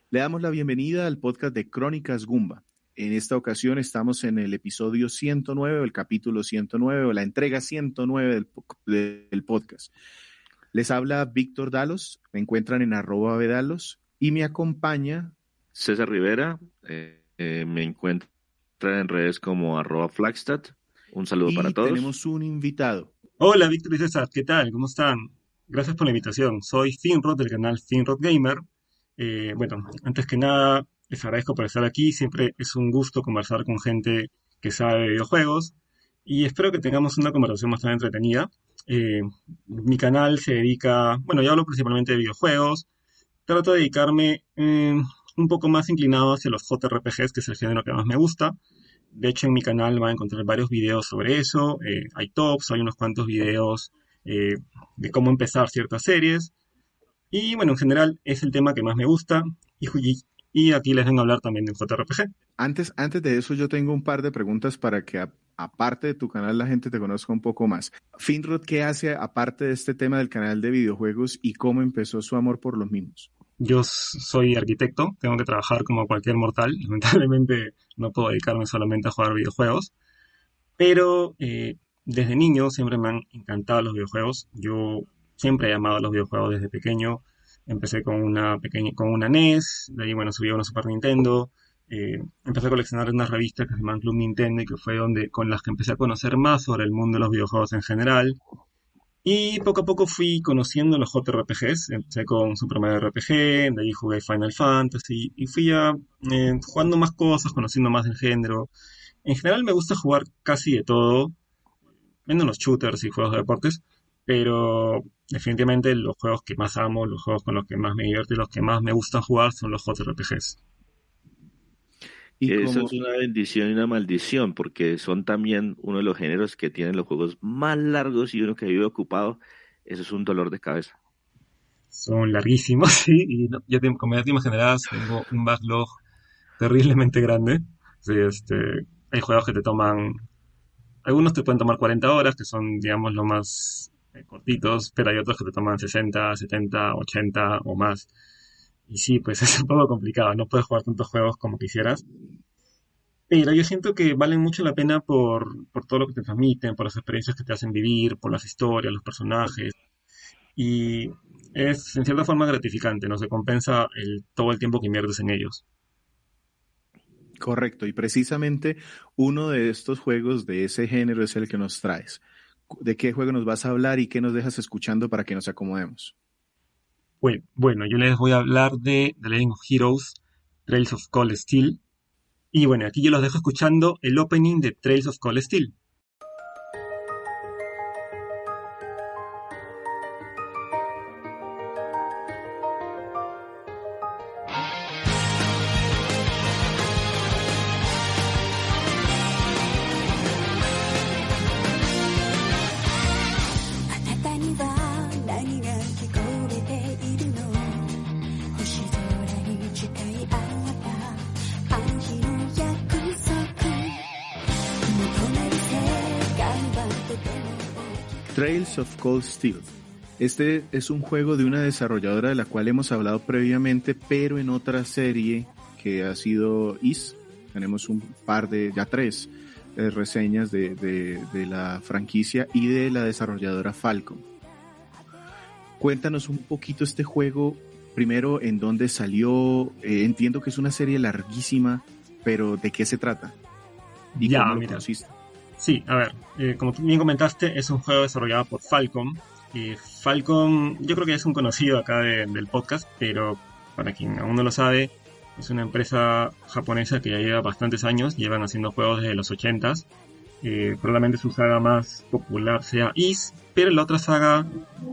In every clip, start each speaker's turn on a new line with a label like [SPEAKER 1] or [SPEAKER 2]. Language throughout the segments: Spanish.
[SPEAKER 1] Le damos la bienvenida al podcast de Crónicas Gumba. En esta ocasión estamos en el episodio 109, o el capítulo 109, o la entrega 109 del podcast. Les habla Víctor Dalos, me encuentran en @vedalos y me acompaña
[SPEAKER 2] César Rivera, me encuentran en redes como @Flagstad. Un saludo para todos.
[SPEAKER 1] Y tenemos un invitado.
[SPEAKER 3] Hola Víctor y César, ¿qué tal? ¿Cómo están? Gracias por la invitación. Soy Finrod del canal Finrod Gamer. Bueno, antes que nada, les agradezco por estar aquí. Siempre es un gusto conversar con gente que sabe de videojuegos y espero que tengamos una conversación bastante entretenida. Mi canal se dedica, bueno, yo hablo principalmente de videojuegos. Trato de dedicarme un poco más inclinado hacia los JRPGs, que es el género que más me gusta. De hecho, en mi canal van a encontrar varios videos sobre eso. Hay tops, hay unos cuantos videos de cómo empezar ciertas series. Y bueno, en general es el tema que más me gusta. Y aquí les vengo a hablar también de JRPG.
[SPEAKER 1] Antes de eso, yo tengo un par de preguntas para que, aparte de tu canal, la gente te conozca un poco más. Finrod, ¿qué hace aparte de este tema del canal de videojuegos y cómo empezó su amor por los mismos?
[SPEAKER 3] Yo soy arquitecto, tengo que trabajar como cualquier mortal. Lamentablemente no puedo dedicarme solamente a jugar videojuegos. Pero desde niño siempre me han encantado los videojuegos. Yo siempre he amado los videojuegos desde pequeño. Empecé con una NES, de ahí bueno subí a una Super Nintendo. Empecé a coleccionar unas revistas que se llaman Club Nintendo y que fue con las que empecé a conocer más sobre el mundo de los videojuegos en general. Y poco a poco fui conociendo los JRPGs. Empecé con Super Mario RPG, de ahí jugué Final Fantasy y fui ya jugando más cosas, conociendo más el género. En general me gusta jugar casi de todo, menos los shooters y juegos de deportes, pero definitivamente los juegos que más amo, los juegos con los que más me divierto y los que más me gustan jugar son los JRPGs.
[SPEAKER 1] Y
[SPEAKER 2] Eso
[SPEAKER 1] como
[SPEAKER 2] es una bendición y una maldición, porque son también uno de los géneros que tienen los juegos más largos y uno que vive ocupado, eso es un dolor de cabeza.
[SPEAKER 3] Son larguísimos, sí, y como ya te imaginarás, tengo un backlog terriblemente grande. Sí, hay juegos que te toman, algunos te pueden tomar 40 horas, que son, digamos, lo más cortitos, pero hay otros que te toman 60, 70, 80 o más. Y sí, pues es un poco complicado, no puedes jugar tantos juegos como quisieras. Pero yo siento que valen mucho la pena por todo lo que te transmiten, por las experiencias que te hacen vivir, por las historias, los personajes. Y es en cierta forma gratificante, ¿no? Se compensa todo el tiempo que inviertes en ellos.
[SPEAKER 1] correcto, y precisamente uno de estos juegos de ese género es el que nos traes. ¿De qué juego nos vas a hablar y qué nos dejas escuchando para que nos acomodemos?
[SPEAKER 3] Bueno, yo les voy a hablar de The Legend of Heroes, Trails of Cold Steel. Y bueno, aquí yo los dejo escuchando el opening de Trails of Cold Steel.
[SPEAKER 4] あなたには何が聞こえているの星空に誓い合ったあの日の約束求める世界はとても大きく
[SPEAKER 1] Trails of Cold Steel. Este es un juego de una desarrolladora de la cual hemos hablado previamente, pero en otra serie que ha sido Is. Tenemos un par ya tres reseñas de la franquicia y de la desarrolladora Falcom. Cuéntanos un poquito este juego, primero en dónde salió. Entiendo que es una serie larguísima, pero ¿de qué se trata? ¿Y
[SPEAKER 3] Ya,
[SPEAKER 1] cómo lo
[SPEAKER 3] mira.
[SPEAKER 1] conociste?
[SPEAKER 3] Sí, a ver, como tú bien comentaste, es un juego desarrollado por Falcom. Falcom, yo creo que es un conocido acá del podcast, pero para quien aún no lo sabe, es una empresa japonesa que ya lleva bastantes años, llevan haciendo juegos desde los 80s. Probablemente su saga más popular sea Is, pero la otra saga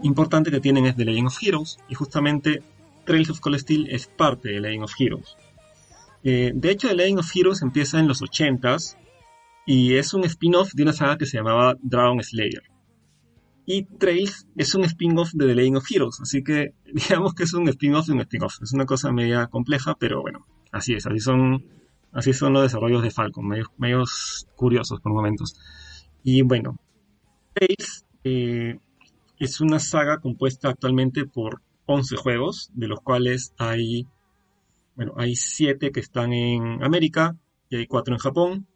[SPEAKER 3] importante que tienen es The Legend of Heroes, y justamente Trails of Cold Steel es parte de The Legend of Heroes. De hecho, The Legend of Heroes empieza en los 80s y es un spin-off de una saga que se llamaba Dragon Slayer. Y Trails es un spin-off de The Legend of Heroes, así que digamos que es un spin-off de un spin-off. Es una cosa media compleja, pero bueno, así es, así son los desarrollos de Falcon, medios curiosos por momentos. Y bueno, Trails es una saga compuesta actualmente por 11 juegos, de los cuales hay Bueno, hay 7 que están en América y hay 4 en Japón.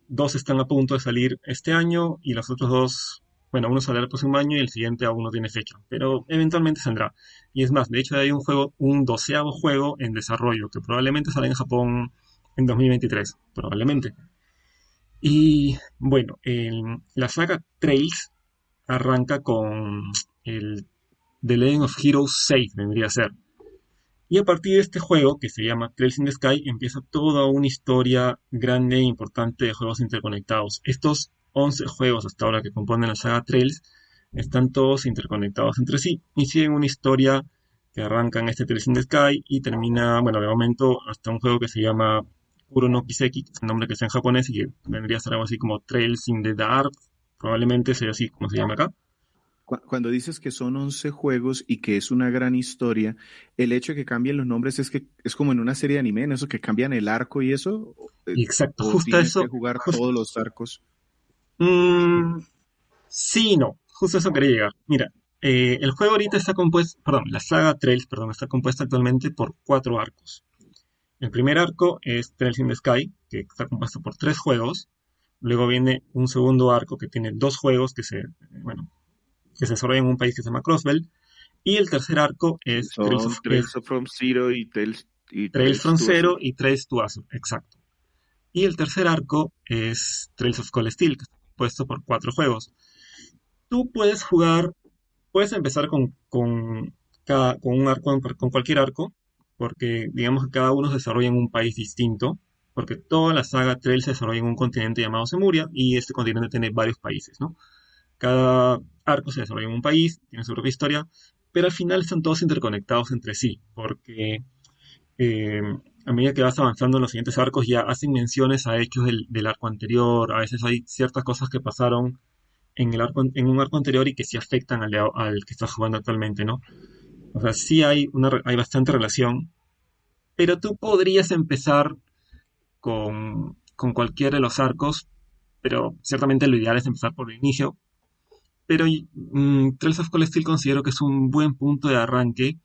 [SPEAKER 3] 2 están a punto de salir este año y los otros 2, bueno, uno saldrá el próximo año y el siguiente aún no tiene fecha, pero eventualmente saldrá. Y es más, de hecho hay un juego, un 12º juego en desarrollo que probablemente salga en Japón en 2023, probablemente. Y bueno, la saga Trails arranca con el The Legend of Heroes 6, vendría a ser. Y a partir de este juego, que se llama Trails in the Sky, empieza toda una historia grande e importante de juegos interconectados. Estos 11 juegos hasta ahora que componen la saga Trails están todos interconectados entre sí y siguen una historia que arranca en este Trails in the Sky y termina, bueno, de momento hasta un juego que se llama Kuro no Kiseki, que es el nombre que está en japonés y que vendría a ser algo así como Trails in the Dark, probablemente sea así como se llama acá.
[SPEAKER 1] Cuando dices que son 11 juegos y que es una gran historia, el hecho de que cambien los nombres es que es como en una serie de anime, en eso que cambian el arco y eso,
[SPEAKER 3] Y exacto,
[SPEAKER 1] o
[SPEAKER 3] justo
[SPEAKER 1] tienes que
[SPEAKER 3] eso,
[SPEAKER 1] jugar todos los arcos.
[SPEAKER 3] mm, sí y no, justo a eso quería llegar. Mira, el juego ahorita está compuesto, perdón, la saga Trails, perdón, está compuesta actualmente por 4 arcos. El primer arco es Trails in the Sky, que está compuesto por 3 juegos. Luego viene un segundo arco que tiene 2 juegos bueno, que se desarrollan en un país que se llama Crossbell. Y el tercer arco es
[SPEAKER 2] Son Trails from Zero y
[SPEAKER 3] Trails
[SPEAKER 2] Trails
[SPEAKER 3] from
[SPEAKER 2] to
[SPEAKER 3] Zero
[SPEAKER 2] Azure.
[SPEAKER 3] y Trails to Azure, exacto. Y el tercer arco es Trails of Cold Steel, que está compuesto por 4 juegos. Tú puedes jugar, puedes empezar con un arco, con cualquier arco, porque digamos que cada uno se desarrolla en un país distinto, porque toda la saga Trail se desarrolla en un continente llamado Zemuria, y este continente tiene varios países, ¿no? Cada arco se desarrolla en un país, tiene su propia historia, pero al final están todos interconectados entre sí, porque eh, a medida que vas avanzando en los siguientes arcos ya hacen menciones a hechos del arco anterior, a veces hay ciertas cosas que pasaron en un arco anterior y que sí afectan al que estás jugando actualmente, ¿no? O sea, sí hay bastante relación, pero tú podrías empezar con cualquiera de los arcos, pero ciertamente lo ideal es empezar por el inicio. Pero Trails of Cold Steel considero que es un buen punto de arranque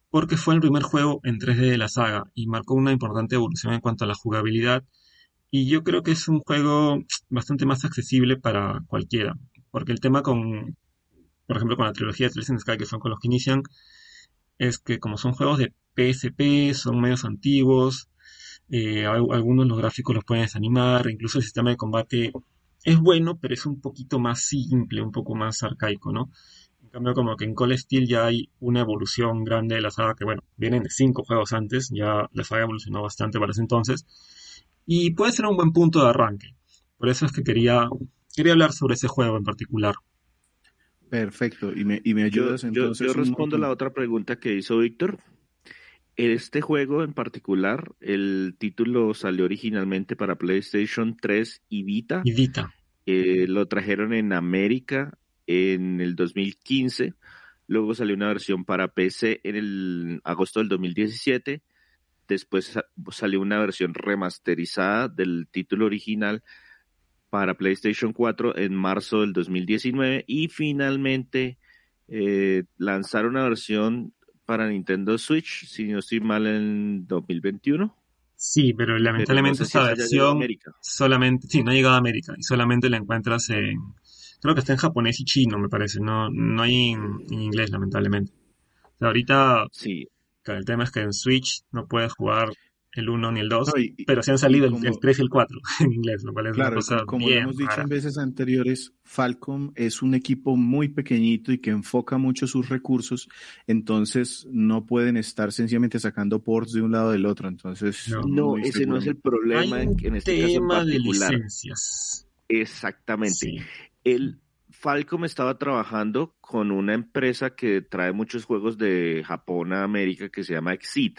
[SPEAKER 3] porque fue el primer juego en 3D de la saga y marcó una importante evolución en cuanto a la jugabilidad. Y yo creo que es un juego bastante más accesible para cualquiera, porque el tema por ejemplo, con la trilogía de Trails in the Sky, que son con los que inician, es que como son juegos de PSP, son medios antiguos, algunos los gráficos los pueden desanimar, incluso el sistema de combate es bueno, pero es un poquito más simple, un poco más arcaico, ¿no? En cambio, como que en Call of Steel ya hay una evolución grande de la saga, que bueno, vienen de 5 juegos antes, ya la saga evolucionó bastante para ese entonces, y puede ser un buen punto de arranque. Por eso es que quería hablar sobre ese juego en particular.
[SPEAKER 1] Perfecto, y me ayudas
[SPEAKER 2] Yo
[SPEAKER 1] entonces un
[SPEAKER 2] respondo la
[SPEAKER 1] montón.
[SPEAKER 2] otra pregunta que hizo Víctor. Este juego en particular, el título salió originalmente para PlayStation 3 y Vita.
[SPEAKER 3] Y Vita.
[SPEAKER 2] Lo trajeron en América en el 2015. Luego salió una versión para PC en el agosto del 2017. Después salió una versión remasterizada del título original para PlayStation 4 en marzo del 2019 y finalmente lanzaron una versión para Nintendo Switch, si no estoy mal, en 2021,
[SPEAKER 3] Sí, pero
[SPEAKER 2] pero no
[SPEAKER 3] lamentablemente
[SPEAKER 2] sé si
[SPEAKER 3] esta
[SPEAKER 2] esa ya llegó a
[SPEAKER 3] versión
[SPEAKER 2] América.
[SPEAKER 3] solamente, sí, no ha llegado a América y solamente la encuentras creo que está en japonés y chino, me parece, no hay en inglés, lamentablemente. O sea, ahorita,
[SPEAKER 2] Sí,
[SPEAKER 3] claro, el tema es que en Switch no puedes jugar el uno ni el
[SPEAKER 1] No,
[SPEAKER 3] 2,
[SPEAKER 1] y,
[SPEAKER 3] pero sí han
[SPEAKER 1] y
[SPEAKER 3] salido el
[SPEAKER 1] como,
[SPEAKER 3] 3 y el 4 en inglés, lo cual es una
[SPEAKER 1] claro, y
[SPEAKER 3] cosa
[SPEAKER 1] como lo
[SPEAKER 3] bien
[SPEAKER 1] hemos dicho
[SPEAKER 3] rara.
[SPEAKER 1] en veces anteriores, Falcom es un equipo muy pequeñito y que enfoca mucho sus recursos, entonces no pueden estar sencillamente sacando ports de un lado del otro, entonces
[SPEAKER 3] No.
[SPEAKER 2] no,
[SPEAKER 1] muy
[SPEAKER 2] ese no es el
[SPEAKER 1] seguramente.
[SPEAKER 3] Hay
[SPEAKER 2] problema
[SPEAKER 3] un
[SPEAKER 2] en este caso en
[SPEAKER 3] tema de
[SPEAKER 2] particular.
[SPEAKER 3] licencias.
[SPEAKER 2] Exactamente.
[SPEAKER 3] Sí.
[SPEAKER 2] El Falcom estaba trabajando con una empresa que trae muchos juegos de Japón a América que se llama Exceed.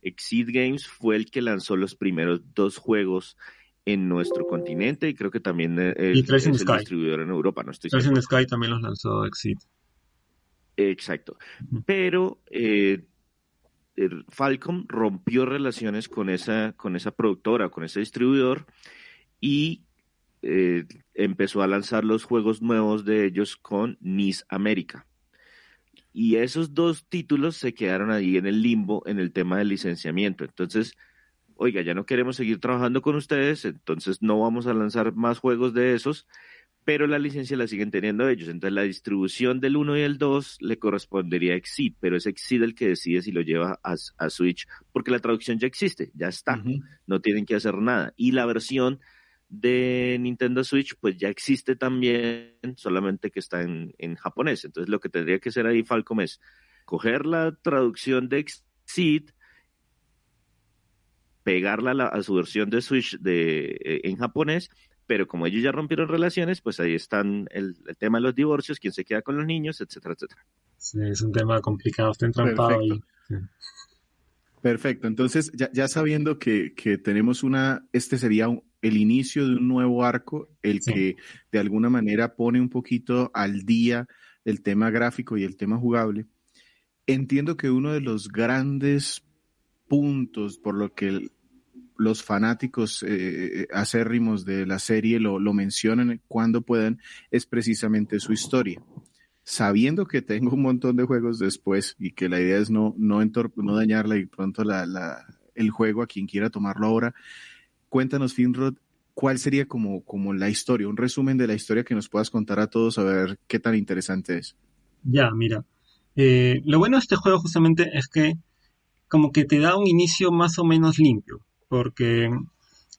[SPEAKER 2] Exceed Games fue el que lanzó los primeros 2 juegos en nuestro continente y creo que también
[SPEAKER 3] Y Trails in the
[SPEAKER 2] es el
[SPEAKER 3] Sky.
[SPEAKER 2] distribuidor en Europa, no estoy
[SPEAKER 3] Trails in the
[SPEAKER 2] seguro.
[SPEAKER 3] Sky también los lanzó Exit.
[SPEAKER 2] Exacto. Pero Falcom rompió relaciones con esa productora, con ese distribuidor y empezó a lanzar los juegos nuevos de ellos con NIS América. Y esos dos títulos se quedaron ahí en el limbo en el tema del licenciamiento. Entonces, oiga, ya no queremos seguir trabajando con ustedes, entonces no vamos a lanzar más juegos de esos, pero la licencia la siguen teniendo ellos. Entonces la distribución del uno y el 2 le correspondería a Exceed, pero es Exceed el que decide si lo lleva a Switch, porque la traducción ya existe, ya está, no tienen que hacer nada. Y la versión de Nintendo Switch pues ya existe también, solamente que está en japonés. Entonces lo que tendría que hacer ahí Falcom es coger la traducción de Exceed, pegarla a su versión de Switch en japonés, pero como ellos ya rompieron relaciones, pues ahí están el tema de los divorcios, quién se queda con los niños, etcétera, etcétera.
[SPEAKER 3] Sí, es un tema complicado, está entrampado ahí. Sí.
[SPEAKER 1] Perfecto. Entonces, ya sabiendo que tenemos este sería el inicio de un nuevo arco, el
[SPEAKER 3] Sí.
[SPEAKER 1] que de alguna manera pone un poquito al día el tema gráfico y el tema jugable. Entiendo que uno de los grandes puntos por lo que los fanáticos acérrimos de la serie lo mencionan cuando puedan es precisamente su historia. Sabiendo que tengo un montón de juegos después y que la idea es no dañarla y pronto el juego a quien quiera tomarlo ahora, cuéntanos, Finrod, ¿cuál sería como la historia, un resumen de la historia que nos puedas contar a todos, a ver qué tan interesante es?
[SPEAKER 3] Ya, mira. Lo bueno de este juego justamente es que como que te da un inicio más o menos limpio, porque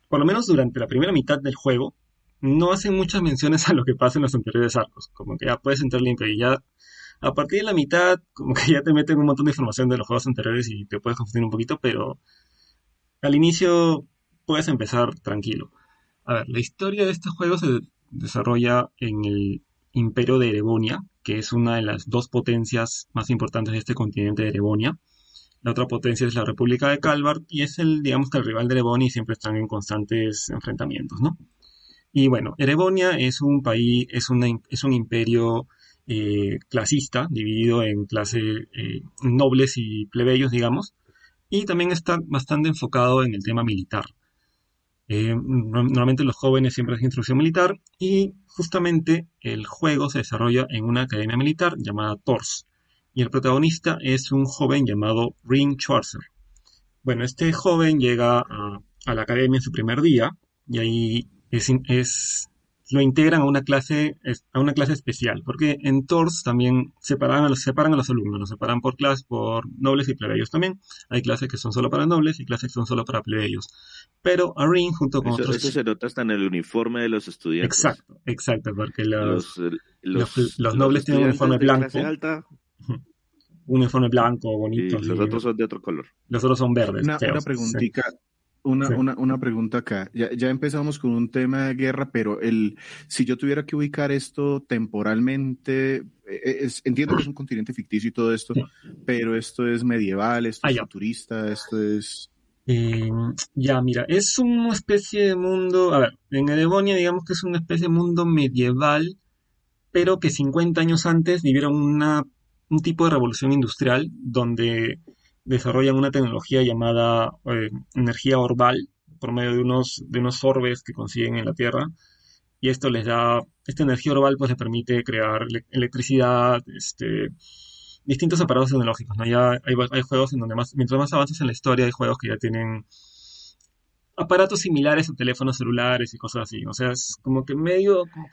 [SPEAKER 3] por lo menos durante la primera mitad del juego no hacen muchas menciones a lo que pasa en los anteriores arcos, como que ya puedes entrar limpio y ya a partir de la mitad como que ya te meten un montón de información de los juegos anteriores y te puedes confundir un poquito, pero al inicio puedes empezar tranquilo. A ver, la historia de este juego se desarrolla en el Imperio de Erebonia, que es una de las dos potencias más importantes de este continente de Erebonia. La otra potencia es la República de Calvard y es digamos que el rival de Erebonia y siempre están en constantes enfrentamientos, ¿no? Y bueno, Erebonia es un país, es un imperio clasista, dividido en clase nobles y plebeyos, digamos, y también está bastante enfocado en el tema militar. Normalmente los jóvenes siempre hacen instrucción militar y justamente el juego se desarrolla en una academia militar llamada TORS. Y el protagonista es un joven llamado Ring Schwarzer. Bueno, este joven llega a la academia en su primer día y ahí lo integran a una clase especial, porque en TORS también separan a los alumnos, los separan por clases, por nobles y plebeyos también. Hay clases que son solo para nobles y clases que son solo para plebeyos. Pero a Ring junto con otros...
[SPEAKER 2] Eso se nota hasta en el uniforme de los estudiantes.
[SPEAKER 3] Exacto, porque los
[SPEAKER 2] los
[SPEAKER 3] nobles tienen un uniforme blanco.
[SPEAKER 2] Clase alta,
[SPEAKER 3] un uniforme blanco, bonito.
[SPEAKER 2] y los otros son de otro color.
[SPEAKER 3] Los otros son verdes.
[SPEAKER 1] Una preguntita. Sí. Una pregunta acá. Ya empezamos con un tema de guerra, pero si yo tuviera que ubicar esto temporalmente, entiendo que es un continente ficticio y todo esto, sí, pero esto es medieval, esto es futurista, esto es...
[SPEAKER 3] Ya, mira, es una especie de mundo, a ver, en Erebonia digamos que es una especie de mundo medieval, pero que 50 años antes vivieron un tipo de revolución industrial donde desarrollan una tecnología llamada energía orbal por medio de unos orbes que consiguen en la Tierra, y esto esta energía orbal pues les permite crear electricidad, distintos aparatos tecnológicos, ¿no? Ya hay juegos en donde mientras más avanzas en la historia, hay juegos que ya tienen aparatos similares a teléfonos celulares y cosas así. O sea, es como que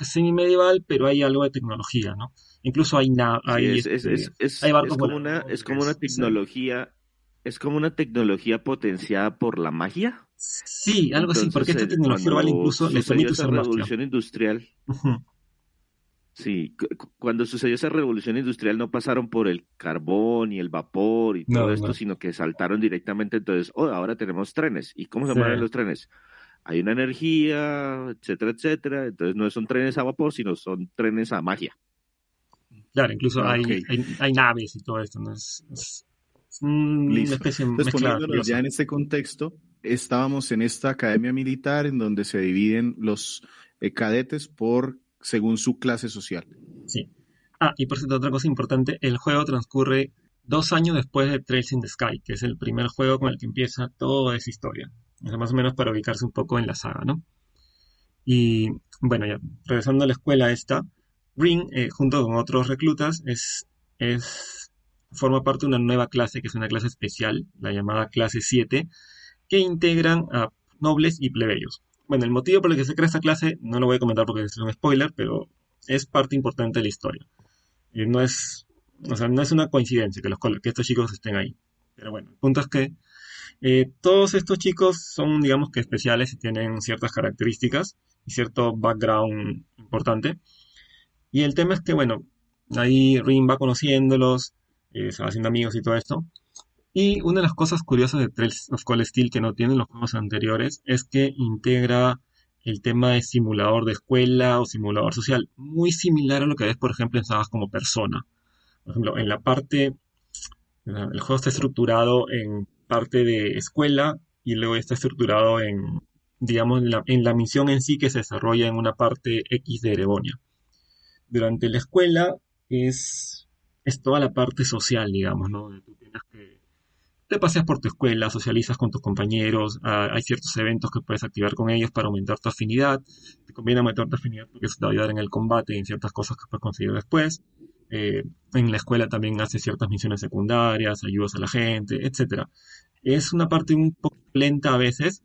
[SPEAKER 3] semi-medieval, pero hay algo de tecnología, ¿no? Incluso hay barcos voladores.
[SPEAKER 2] Es como una tecnología, es como una tecnología potenciada por la magia.
[SPEAKER 3] Sí, algo así, porque esta tecnología orbal incluso les permite usar magia.
[SPEAKER 2] Revolución industrial. Sí, cuando sucedió esa revolución industrial no pasaron por el carbón y el vapor y todo esto, sino que saltaron directamente. Entonces, ahora tenemos trenes. ¿Y cómo se mueven los trenes? Hay una energía, etcétera, etcétera. Entonces no son trenes a vapor, sino son trenes a magia.
[SPEAKER 3] Claro, incluso hay naves y todo esto, ¿no? Es una especie
[SPEAKER 1] Entonces, poniéndonos ya en este contexto, estábamos en esta academia militar en donde se dividen los cadetes según su clase social.
[SPEAKER 3] Sí. Y por cierto, otra cosa importante, el juego transcurre 2 años después de Trails in the Sky, que es el primer juego con el que empieza toda esa historia. O sea, más o menos para ubicarse un poco en la saga, ¿no? Y bueno, ya, regresando a la escuela esta, Ring, junto con otros reclutas, es forma parte de una nueva clase, que es una clase especial, la llamada clase 7, que integran a nobles y plebeyos. Bueno, el motivo por el que se crea esta clase no lo voy a comentar porque es un spoiler, pero es parte importante de la historia. No es, o sea, no es una coincidencia que estos chicos estén ahí. Pero bueno, el punto es que todos estos chicos son, digamos que especiales y tienen ciertas características y cierto background importante. Y el tema es que, bueno, ahí Rin va conociéndolos, se va haciendo amigos y todo esto. Y una de las cosas curiosas de Trails of Cold Steel que no tienen los juegos anteriores es que integra el tema de simulador de escuela o simulador social, muy similar a lo que ves, por ejemplo, en sagas como Persona. Por ejemplo, en la parte, el juego está estructurado en parte de escuela y luego está estructurado en, digamos, en la misión en sí que se desarrolla en una parte X de Erebonia. Durante la escuela es toda la parte social, digamos, ¿no? Tú tienes que te paseas por tu escuela, socializas con tus compañeros, hay ciertos eventos que puedes activar con ellos para aumentar tu afinidad. Te conviene aumentar tu afinidad porque eso te va a ayudar en el combate y en ciertas cosas que puedes conseguir después. En la escuela también haces ciertas misiones secundarias, ayudas a la gente, etcétera. Es una parte un poco lenta a veces,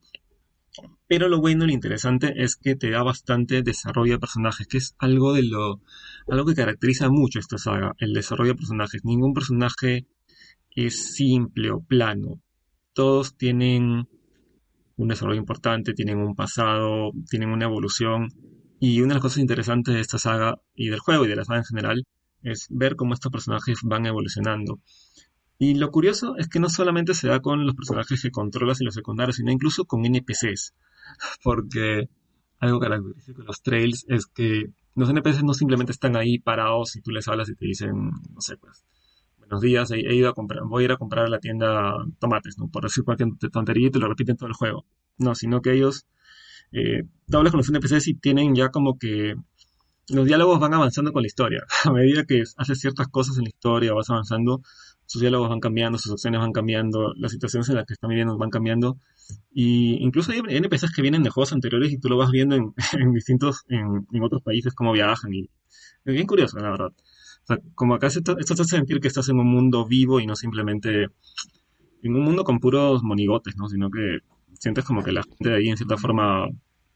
[SPEAKER 3] pero lo bueno y lo interesante es que te da bastante desarrollo de personajes, que es algo que caracteriza mucho esta saga, el desarrollo de personajes. Ningún personaje es simple o plano. Todos tienen un desarrollo importante, tienen un pasado, tienen una evolución. Y una de las cosas interesantes de esta saga y del juego y de la saga en general es ver cómo estos personajes van evolucionando. Y lo curioso es que no solamente se da con los personajes que controlas y los secundarios, sino incluso con NPCs. Porque algo característico de los Trails es que los NPCs no simplemente están ahí parados y tú les hablas y te dicen, no sé, pues, buenos días, he ido a comprar, voy a ir a comprar a la tienda tomates, ¿no? Por decir cualquier tontería y te lo repiten todo el juego. No, sino que ellos, tú hablas con los NPCs y tienen ya como que los diálogos van avanzando con la historia. A medida que haces ciertas cosas en la historia, vas avanzando, sus diálogos van cambiando, sus acciones van cambiando, las situaciones en las que están viviendo van cambiando. Y incluso hay NPCs que vienen de juegos anteriores y tú lo vas viendo en otros países cómo viajan. Y es bien curioso, la verdad. O sea, como acá esto te hace sentir que estás en un mundo vivo y no simplemente en un mundo con puros monigotes, ¿no? Sino que sientes como que la gente de ahí en cierta forma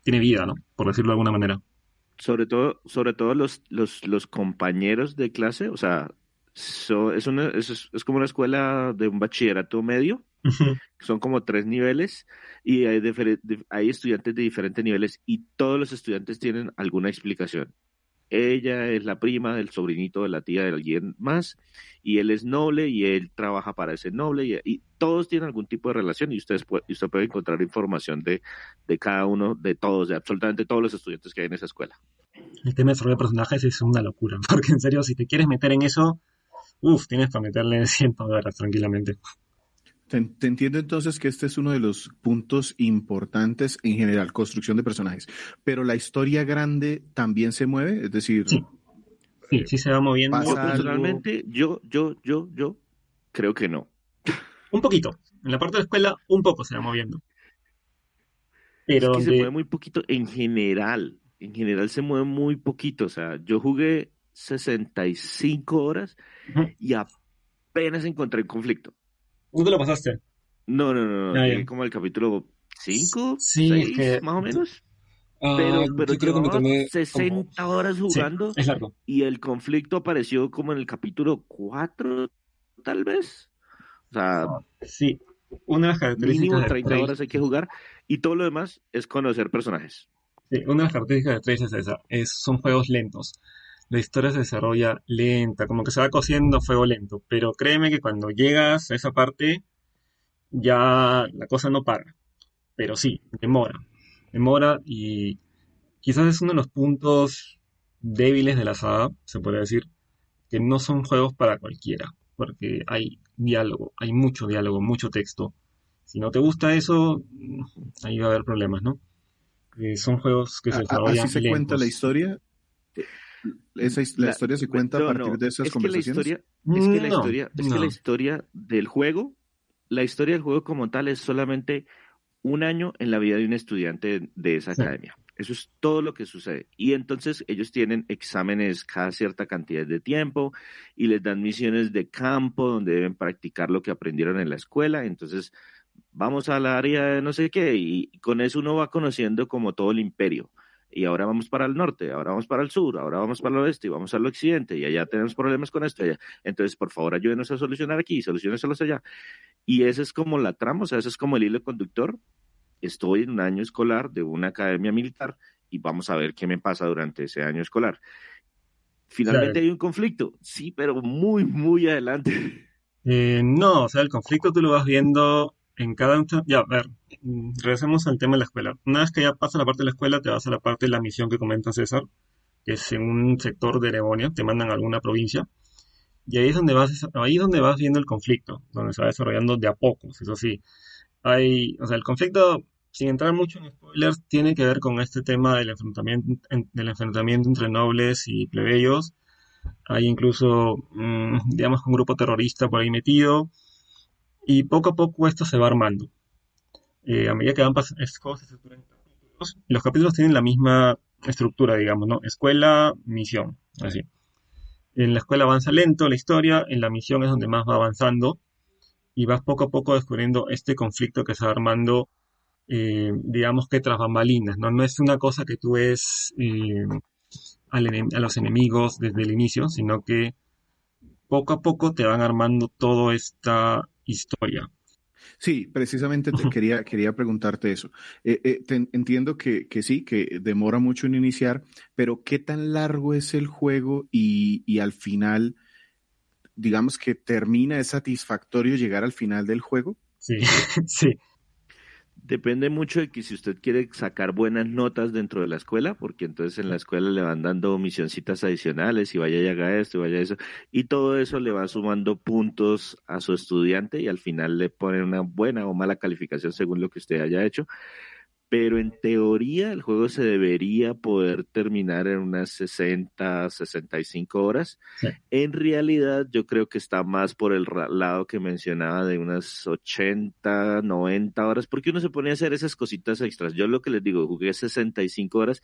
[SPEAKER 3] tiene vida, ¿no? Por decirlo de alguna manera.
[SPEAKER 2] Sobre todo los compañeros de clase, o sea, es como una escuela de un bachillerato medio,
[SPEAKER 3] Ujú.
[SPEAKER 2] son como 3 niveles y hay estudiantes de diferentes niveles y todos los estudiantes tienen alguna explicación. Ella es la prima del sobrinito de la tía de alguien más y él es noble y él trabaja para ese noble y todos tienen algún tipo de relación y usted puede encontrar información de cada uno, de todos, de absolutamente todos los estudiantes que hay en esa escuela.
[SPEAKER 3] El tema de desarrollo de personajes es una locura, porque en serio, si te quieres meter en eso, tienes para meterle 100 horas tranquilamente.
[SPEAKER 1] Te entiendo entonces que este es uno de los puntos importantes en general, construcción de personajes. Pero la historia grande también se mueve, es decir,
[SPEAKER 3] Sí, sí se va moviendo
[SPEAKER 2] Yo
[SPEAKER 1] pasa algo.
[SPEAKER 2] personalmente, yo creo que no.
[SPEAKER 3] un poquito. En la parte de la escuela, un poco se va moviendo.
[SPEAKER 2] Es
[SPEAKER 3] Pero
[SPEAKER 2] que se mueve
[SPEAKER 3] donde...
[SPEAKER 2] muy poquito en general. En general se mueve muy poquito. O sea, yo jugué 65 horas
[SPEAKER 3] Ujú.
[SPEAKER 2] y apenas encontré un conflicto.
[SPEAKER 3] ¿Dónde lo pasaste?
[SPEAKER 2] No, no, no, no.
[SPEAKER 3] Ah, ya.
[SPEAKER 2] Llegué como al capítulo 5,
[SPEAKER 5] Sí, es
[SPEAKER 2] 6,
[SPEAKER 5] que
[SPEAKER 2] más o menos. Pero
[SPEAKER 5] yo creo que me
[SPEAKER 2] llevaba
[SPEAKER 5] tomé como...
[SPEAKER 2] 60 horas
[SPEAKER 3] Sí,
[SPEAKER 2] jugando
[SPEAKER 3] es largo.
[SPEAKER 2] y el conflicto apareció como en el capítulo 4, tal vez. O sea,
[SPEAKER 3] Sí, una de las características
[SPEAKER 2] mínimo
[SPEAKER 3] de
[SPEAKER 2] 30
[SPEAKER 3] Trails,
[SPEAKER 2] horas hay que jugar y todo lo demás es conocer personajes.
[SPEAKER 3] sí, una de las características de Trails es esa, son juegos lentos. La historia se desarrolla lenta, como que se va cociendo a fuego lento, pero créeme que cuando llegas a esa parte ya la cosa no para, pero sí, demora y quizás es uno de los puntos débiles de la saga, se puede decir, que no son juegos para cualquiera, porque hay diálogo, hay mucho diálogo, mucho texto. Si no te gusta eso, ahí va a haber problemas, ¿no? Son juegos que se
[SPEAKER 1] Así
[SPEAKER 3] desarrollan
[SPEAKER 1] se cuenta la
[SPEAKER 3] lentos.
[SPEAKER 1] historia.
[SPEAKER 2] Eh,
[SPEAKER 1] La historia se cuenta a
[SPEAKER 2] No,
[SPEAKER 1] partir
[SPEAKER 2] no,
[SPEAKER 1] de esas
[SPEAKER 2] es que la
[SPEAKER 1] conversaciones.
[SPEAKER 2] historia, es que la
[SPEAKER 3] No,
[SPEAKER 2] historia, es que la
[SPEAKER 3] no.
[SPEAKER 2] historia del juego, la historia del juego como tal es solamente un año en la vida de un estudiante de esa
[SPEAKER 3] Sí,
[SPEAKER 2] academia. Eso es todo lo que sucede. Y entonces ellos tienen exámenes cada cierta cantidad de tiempo y les dan misiones de campo donde deben practicar lo que aprendieron en la escuela. Entonces, vamos al área de no sé qué y con eso uno va conociendo como todo el imperio. Y ahora vamos para el norte, ahora vamos para el sur, ahora vamos para el oeste y vamos al occidente y allá tenemos problemas con esto. Allá. Entonces, por favor, ayúdenos a solucionar aquí, solucionenlos allá. Y esa es como la trama, o sea, ese es como el hilo conductor. Estoy en un año escolar de una academia militar y vamos a ver qué me pasa durante ese año escolar.
[SPEAKER 3] Claro.
[SPEAKER 2] Finalmente hay un conflicto, sí, pero muy, muy adelante.
[SPEAKER 3] No, o sea, el conflicto tú lo vas viendo en cada... Ya, a ver, regresemos al tema de la escuela. Una vez que ya pasas la parte de la escuela, te vas a la parte de la misión que comenta César, que es en un sector de Erevonia, te mandan a alguna provincia, y ahí es donde vas viendo el conflicto, donde se va desarrollando de a pocos, eso sí. O sea, el conflicto, sin entrar mucho en spoilers, tiene que ver con este tema del enfrentamiento entre nobles y plebeyos. Hay incluso, digamos, un grupo terrorista por ahí metido, y poco a poco esto se va armando. A medida que van pasando, cosas se estructuran en capítulos, y los capítulos tienen la misma estructura, digamos, ¿no? Escuela, misión, así. En la escuela avanza lento la historia, en la misión es donde más va avanzando, y vas poco a poco descubriendo este conflicto que se va armando, digamos que tras bambalinas, ¿no? No es una cosa que tú ves a los enemigos desde el inicio, sino que poco a poco te van armando toda esta historia.
[SPEAKER 1] Sí, precisamente quería preguntarte eso. Entiendo que sí, que demora mucho en iniciar, pero ¿qué tan largo es el juego y al final, digamos que termina, es satisfactorio llegar al final del juego?
[SPEAKER 3] Sí, sí,
[SPEAKER 2] Depende mucho de que si usted quiere sacar buenas notas dentro de la escuela, porque entonces en la escuela le van dando misioncitas adicionales y vaya y haga esto y vaya eso, y todo eso le va sumando puntos a su estudiante y al final le ponen una buena o mala calificación según lo que usted haya hecho. Pero en teoría el juego se debería poder terminar en unas 60, 65 horas.
[SPEAKER 3] sí.
[SPEAKER 2] En realidad yo creo que está más por el lado que mencionaba de unas 80, 90 horas, porque uno se pone a hacer esas cositas extras. Yo lo que les digo, jugué 65 horas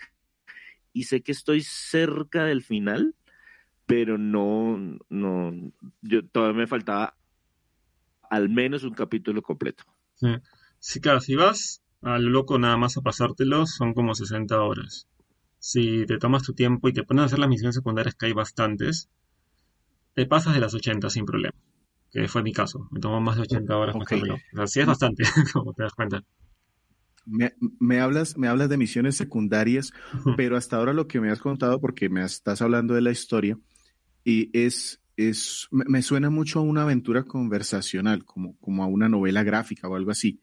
[SPEAKER 2] y sé que estoy cerca del final, pero no, yo todavía me faltaba al menos un capítulo completo.
[SPEAKER 3] Sí, sí, claro, si vas a lo loco nada más a pasártelo, son como 60 horas. Si te tomas tu tiempo y te pones a hacer las misiones secundarias, que hay bastantes, te pasas de las 80 sin problema. Que fue mi caso. Me tomó más de 80 horas
[SPEAKER 1] Ok.
[SPEAKER 3] pasármelo. O sea, sí es bastante, como te das cuenta.
[SPEAKER 1] Me hablas de misiones secundarias, pero hasta ahora lo que me has contado, porque me estás hablando de la historia, y me suena mucho a una aventura conversacional, como a una novela gráfica o algo así.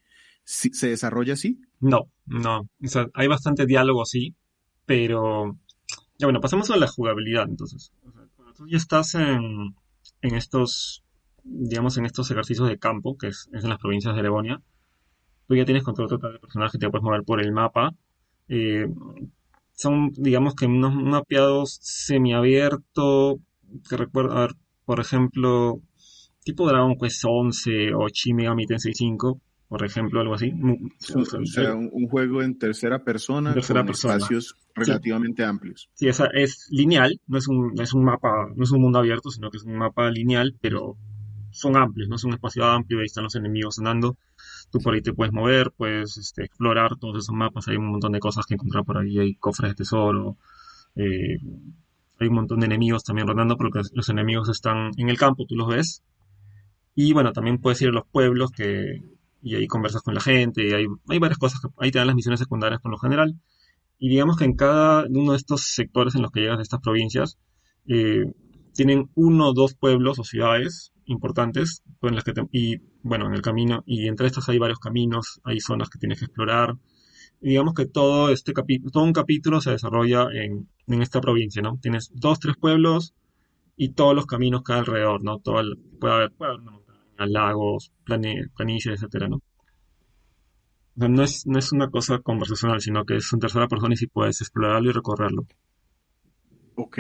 [SPEAKER 1] ¿Se desarrolla así?
[SPEAKER 3] No, no. O sea, hay bastante diálogo, sí, pero... Ya bueno, pasamos a la jugabilidad, entonces. O sea, cuando tú ya estás en estos, digamos, en estos ejercicios de campo, que es en las provincias de Erevonia, tú ya tienes control total del personaje, te puedes mover por el mapa. Eh, Son, digamos que unos mapeados semiabierto, que recuerdo, a ver, por ejemplo, tipo Dragon Quest 11 o Shin Megami Tensei 5, por ejemplo, algo así. O sea,
[SPEAKER 1] O sea, un juego en tercera
[SPEAKER 3] en
[SPEAKER 1] persona
[SPEAKER 3] tercera
[SPEAKER 1] con
[SPEAKER 3] persona.
[SPEAKER 1] espacios
[SPEAKER 3] Sí,
[SPEAKER 1] relativamente amplios.
[SPEAKER 3] sí, esa es lineal, no es un mapa, no es un mundo abierto, sino que es un mapa lineal, pero son amplios, no es un espacio amplio, ahí están los enemigos andando. Tú por ahí te puedes mover, puedes explorar todos esos mapas, hay un montón de cosas que encontrar por ahí, hay cofres de tesoro, eh, hay un montón de enemigos también rondando, porque los enemigos están en el campo, tú los ves. Y bueno, también puedes ir a los pueblos y ahí conversas con la gente, y hay varias cosas que ahí te dan las misiones secundarias por lo general. Y digamos que en cada uno de estos sectores en los que llegas de estas provincias, eh, tienen uno o dos pueblos o ciudades importantes con las y bueno, en el camino, y entre estas hay varios caminos, hay zonas que tienes que explorar. Y digamos que todo un capítulo se desarrolla en esta provincia, ¿no? Tienes dos, tres pueblos y todos los caminos que hay alrededor, ¿no? Puede haber una montaña, lagos, planicies, etcétera, ¿no? O sea, no es una cosa conversacional, sino que es en tercera persona y si puedes explorarlo y recorrerlo.
[SPEAKER 1] Ok.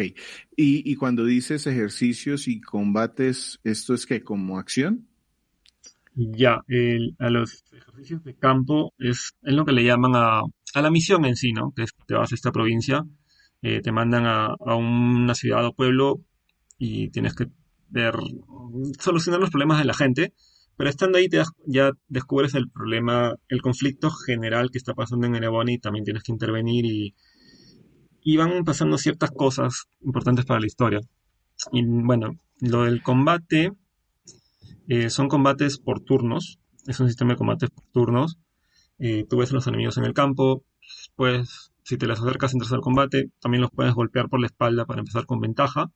[SPEAKER 1] Y cuando dices ejercicios y combates, ¿esto es que como acción?
[SPEAKER 3] Y ya, a los ejercicios de campo es lo que le llaman a la misión en sí, ¿no? Que es, te vas a esta provincia, te mandan a una ciudad o pueblo y tienes que ver, solucionar los problemas de la gente, pero estando ahí ya descubres el problema, el conflicto general que está pasando en Erebony y también tienes que intervenir y van pasando ciertas cosas importantes para la historia. Y bueno, lo del combate, son combates por turnos, es un sistema de combates por turnos. Tú ves a los enemigos en el campo, pues si te les acercas entras al combate, también los puedes golpear por la espalda para empezar con ventaja.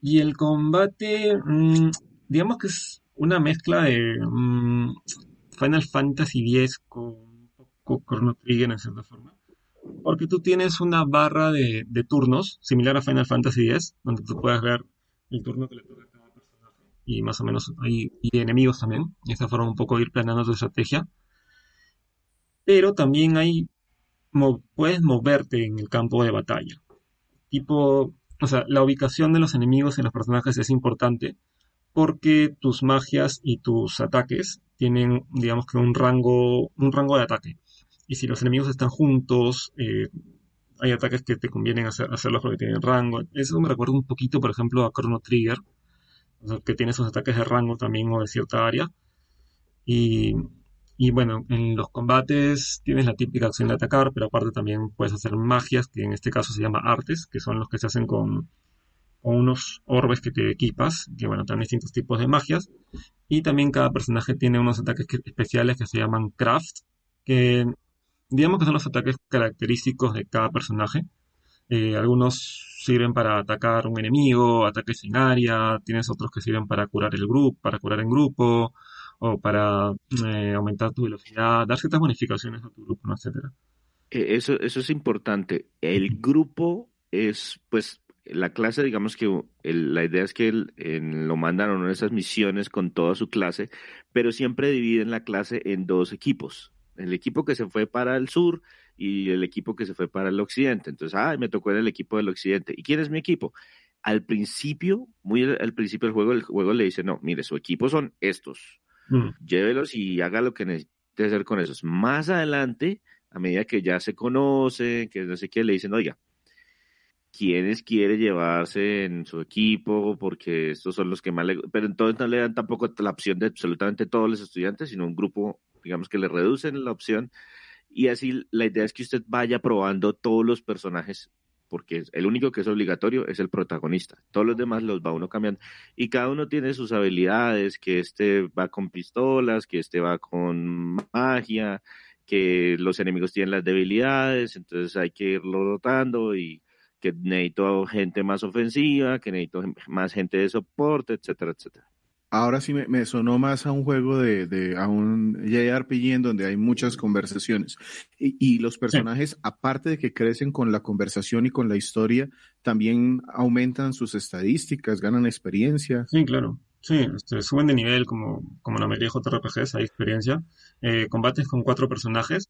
[SPEAKER 3] Y el combate, digamos que es una mezcla de Final Fantasy X con un poco Chrono Trigger en cierta forma. Porque tú tienes una barra de turnos, similar a Final Fantasy X, donde tú puedes ver el turno que le toca a cada personaje. Y más o menos hay y enemigos también. Y de esta forma un poco ir planeando tu estrategia. Pero también puedes moverte en el campo de batalla. Tipo, o sea, la ubicación de los enemigos y los personajes es importante porque tus magias y tus ataques tienen, digamos que un rango de ataque. Y si los enemigos están juntos, hay ataques que te convienen hacerlos porque tienen rango. Eso me recuerda un poquito, por ejemplo, a Chrono Trigger, o sea, que tiene sus ataques de rango también o de cierta área. Y, y bueno, en los combates tienes la típica acción de atacar, pero aparte también puedes hacer magias, que en este caso se llama artes, que son los que se hacen con unos orbes que te equipas, que bueno, tienen distintos tipos de magias. Y también cada personaje tiene unos ataques especiales que se llaman craft, que digamos que son los ataques característicos de cada personaje. Algunos sirven para atacar un enemigo, ataques en área, tienes otros que sirven para curar el grupo, para curar en grupo, o para aumentar tu velocidad, dar ciertas bonificaciones a tu grupo, ¿no? Etcétera.
[SPEAKER 2] Eso es importante. El grupo es, pues, la clase, digamos que la idea es que lo mandan a una de esas misiones con toda su clase, pero siempre dividen la clase en dos equipos. El equipo que se fue para el sur y el equipo que se fue para el occidente. Entonces, me tocó en el equipo del occidente. ¿Y quién es mi equipo? Al principio, muy al principio del juego, el juego le dice, no, mire, su equipo son estos.
[SPEAKER 3] Mm.
[SPEAKER 2] Llévelos y haga lo que necesite hacer con esos. Más adelante, a medida que ya se conocen, que no sé qué, le dicen, oiga, ¿quiénes quiere llevarse en su equipo? Porque estos son los que más le... Pero entonces no le dan tampoco la opción de absolutamente todos los estudiantes, sino un grupo, digamos que le reducen la opción. Y así la idea es que usted vaya probando todos los personajes, porque el único que es obligatorio es el protagonista. Todos los demás los va uno cambiando. Y cada uno tiene sus habilidades, que este va con pistolas, que este va con magia, que los enemigos tienen las debilidades, entonces hay que irlo rotando y que necesito gente más ofensiva, que necesito más gente de soporte, etcétera, etcétera.
[SPEAKER 1] Ahora sí me sonó más a un juego a un JRPG en donde hay muchas conversaciones. Y los
[SPEAKER 3] Sí,
[SPEAKER 1] personajes, aparte de que crecen con la conversación y con la historia, también aumentan sus estadísticas, ganan experiencia.
[SPEAKER 3] sí, claro. Sí, suben de nivel como la mayoría de JRPGs, hay experiencia. Combates con 4 personajes.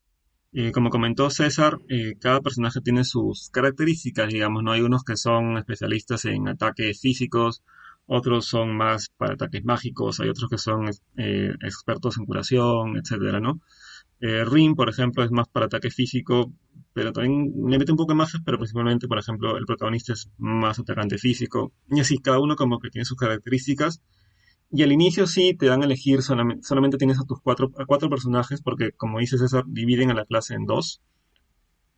[SPEAKER 3] Como comentó César, cada personaje tiene sus características, digamos, ¿no? Hay unos que son especialistas en ataques físicos, otros son más para ataques mágicos, hay otros que son expertos en curación, etcétera, ¿no? Rin, por ejemplo, es más para ataque físico, pero también le mete un poco de magia, pero principalmente, por ejemplo, el protagonista es más atacante físico. Y así, cada uno como que tiene sus características. Y al inicio sí te dan a elegir, solamente tienes a 4 personajes, porque como dice César, dividen a la clase en dos.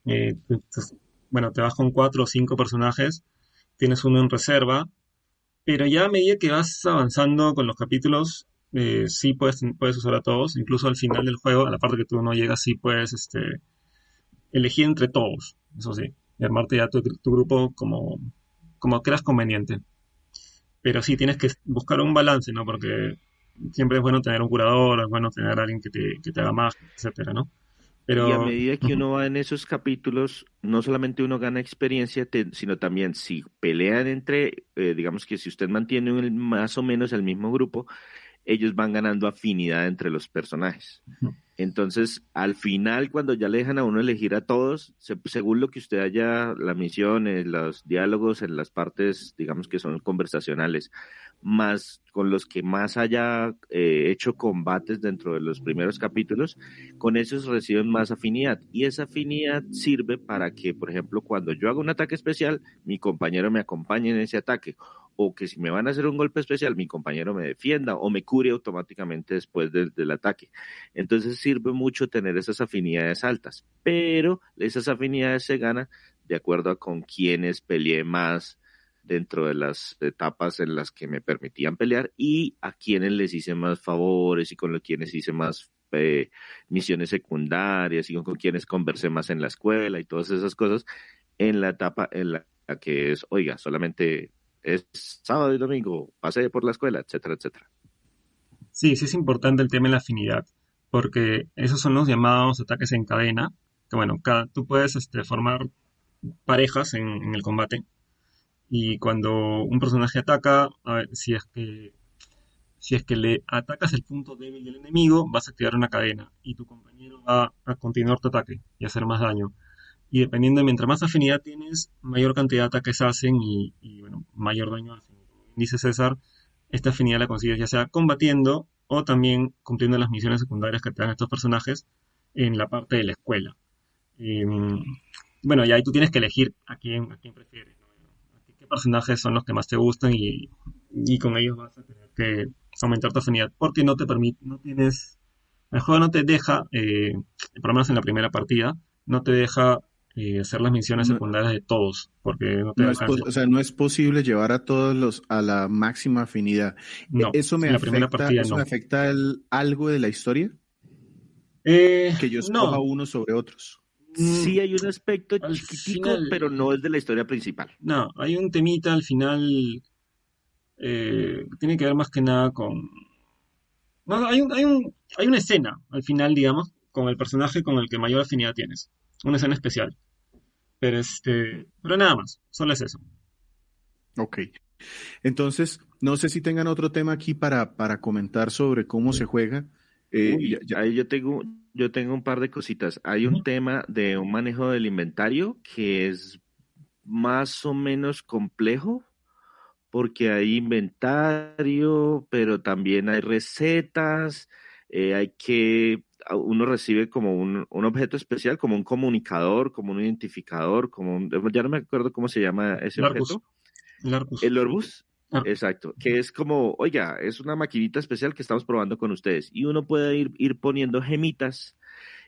[SPEAKER 3] Entonces, bueno, te vas con 4 o 5 personajes, tienes uno en reserva, pero ya a medida que vas avanzando con los capítulos, sí puedes usar a todos, incluso al final del juego, a la parte que tú no llegas, sí puedes elegir entre todos, eso sí, y armarte ya tu grupo como creas conveniente. Pero sí tienes que buscar un balance, ¿no? Porque siempre es bueno tener un curador, es bueno tener a alguien que te haga magia, etcétera, ¿no?
[SPEAKER 2] Y a
[SPEAKER 3] Pero,
[SPEAKER 2] medida que
[SPEAKER 3] ujú,
[SPEAKER 2] uno va en esos capítulos, no solamente uno gana experiencia, sino también si pelean digamos que si usted mantiene más o menos el mismo grupo, ellos van ganando afinidad entre los personajes. Entonces, al final, cuando ya le dejan a uno elegir a todos, según lo que usted haya, las misiones, los diálogos en las partes, digamos que son conversacionales, más con los que más haya hecho combates dentro de los primeros capítulos, con esos reciben más afinidad. Y esa afinidad sirve para que, por ejemplo, cuando yo hago un ataque especial, mi compañero me acompañe en ese ataque. O que si me van a hacer un golpe especial, mi compañero me defienda o me cure automáticamente después del ataque. Entonces sirve mucho tener esas afinidades altas, pero esas afinidades se ganan de acuerdo a con quienes peleé más dentro de las etapas en las que me permitían pelear y a quienes les hice más favores y con los quienes hice más misiones secundarias y con quienes conversé más en la escuela y todas esas cosas en la etapa en la que es, oiga, solamente es sábado y domingo, pasé por la escuela, etcétera, etcétera.
[SPEAKER 3] Sí, sí es importante el tema de la afinidad, porque esos son los llamados ataques en cadena, que bueno, tú puedes formar parejas en el combate, y cuando un personaje ataca, a ver, si es que le atacas el punto débil del enemigo, vas a activar una cadena, y tu compañero va a continuar tu ataque y hacer más daño. Y dependiendo, mientras más afinidad tienes, mayor cantidad de ataques hacen y, bueno, mayor daño hacen. Como dice César, esta afinidad la consigues ya sea combatiendo o también cumpliendo las misiones secundarias que te dan estos personajes en la parte de la escuela. Y, bueno, y ahí tú tienes que elegir a quién prefieres, ¿no? Qué personajes son los que más te gustan y con ellos vas a tener que aumentar tu afinidad porque no te permite, no tienes, el juego no te deja, por lo menos en la primera partida, no te deja hacer las misiones
[SPEAKER 1] No,
[SPEAKER 3] secundarias de todos, porque no te alcanza.
[SPEAKER 1] o sea, no es posible llevar a todos los a la máxima afinidad.
[SPEAKER 3] No, en la primera partida
[SPEAKER 1] Eso me
[SPEAKER 3] no.
[SPEAKER 1] afecta algo de la historia, que yo escoja
[SPEAKER 3] No,
[SPEAKER 1] uno sobre otros.
[SPEAKER 3] mm,
[SPEAKER 2] Sí hay un aspecto
[SPEAKER 3] al
[SPEAKER 2] chiquitico,
[SPEAKER 3] final,
[SPEAKER 2] pero no es de la historia principal.
[SPEAKER 3] no, hay un temita al final, tiene que ver más que nada con... No, hay una escena al final, digamos, con el personaje con el que mayor afinidad tienes. Una escena especial. Pero nada más, solo es eso.
[SPEAKER 1] Ok. Entonces, no sé si tengan otro tema aquí para comentar sobre cómo se juega.
[SPEAKER 2] Uy, ahí yo tengo un par de cositas. Hay un
[SPEAKER 3] Ujú.
[SPEAKER 2] tema de un manejo del inventario que es más o menos complejo porque hay inventario, pero también hay recetas, uno recibe como un objeto especial, como un comunicador, como un identificador, ya no me acuerdo cómo se llama ese
[SPEAKER 3] El Arcus.
[SPEAKER 2] objeto.
[SPEAKER 3] El Arcus.
[SPEAKER 2] El Orbus,
[SPEAKER 3] Ah,
[SPEAKER 2] exacto, que es como, oiga, es una maquinita especial que estamos probando con ustedes y uno puede ir poniendo gemitas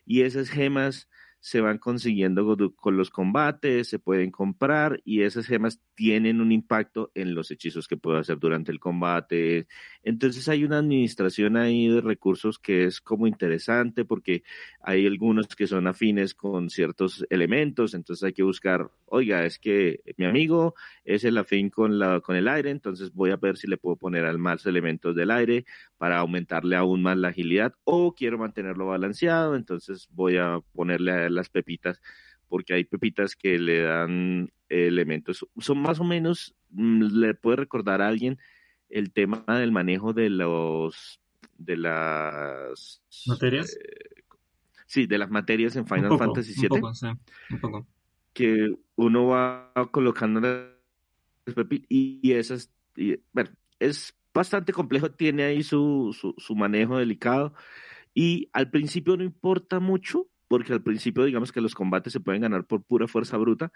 [SPEAKER 2] y esas gemas se van consiguiendo con los combates, se pueden comprar y esas gemas tienen un impacto en los hechizos que puedo hacer durante el combate. Entonces hay una administración ahí de recursos que es como interesante porque hay algunos que son afines con ciertos elementos, entonces hay que buscar, oiga, es que mi amigo es el afín con el aire, entonces voy a ver si le puedo poner al más elementos del aire para aumentarle aún más la agilidad o quiero mantenerlo balanceado, entonces voy a ponerle a las pepitas porque hay pepitas que le dan elementos, son más o menos, le puede recordar a alguien el tema del manejo de las,
[SPEAKER 3] ¿materias?
[SPEAKER 2] sí, de las materias en Final Fantasy
[SPEAKER 3] Un
[SPEAKER 2] siete
[SPEAKER 3] poco, sí, un poco.
[SPEAKER 2] que uno va colocando y esas, bueno, es bastante complejo, tiene ahí su manejo delicado y al principio no importa mucho, porque al principio digamos que los combates se pueden ganar por pura fuerza bruta,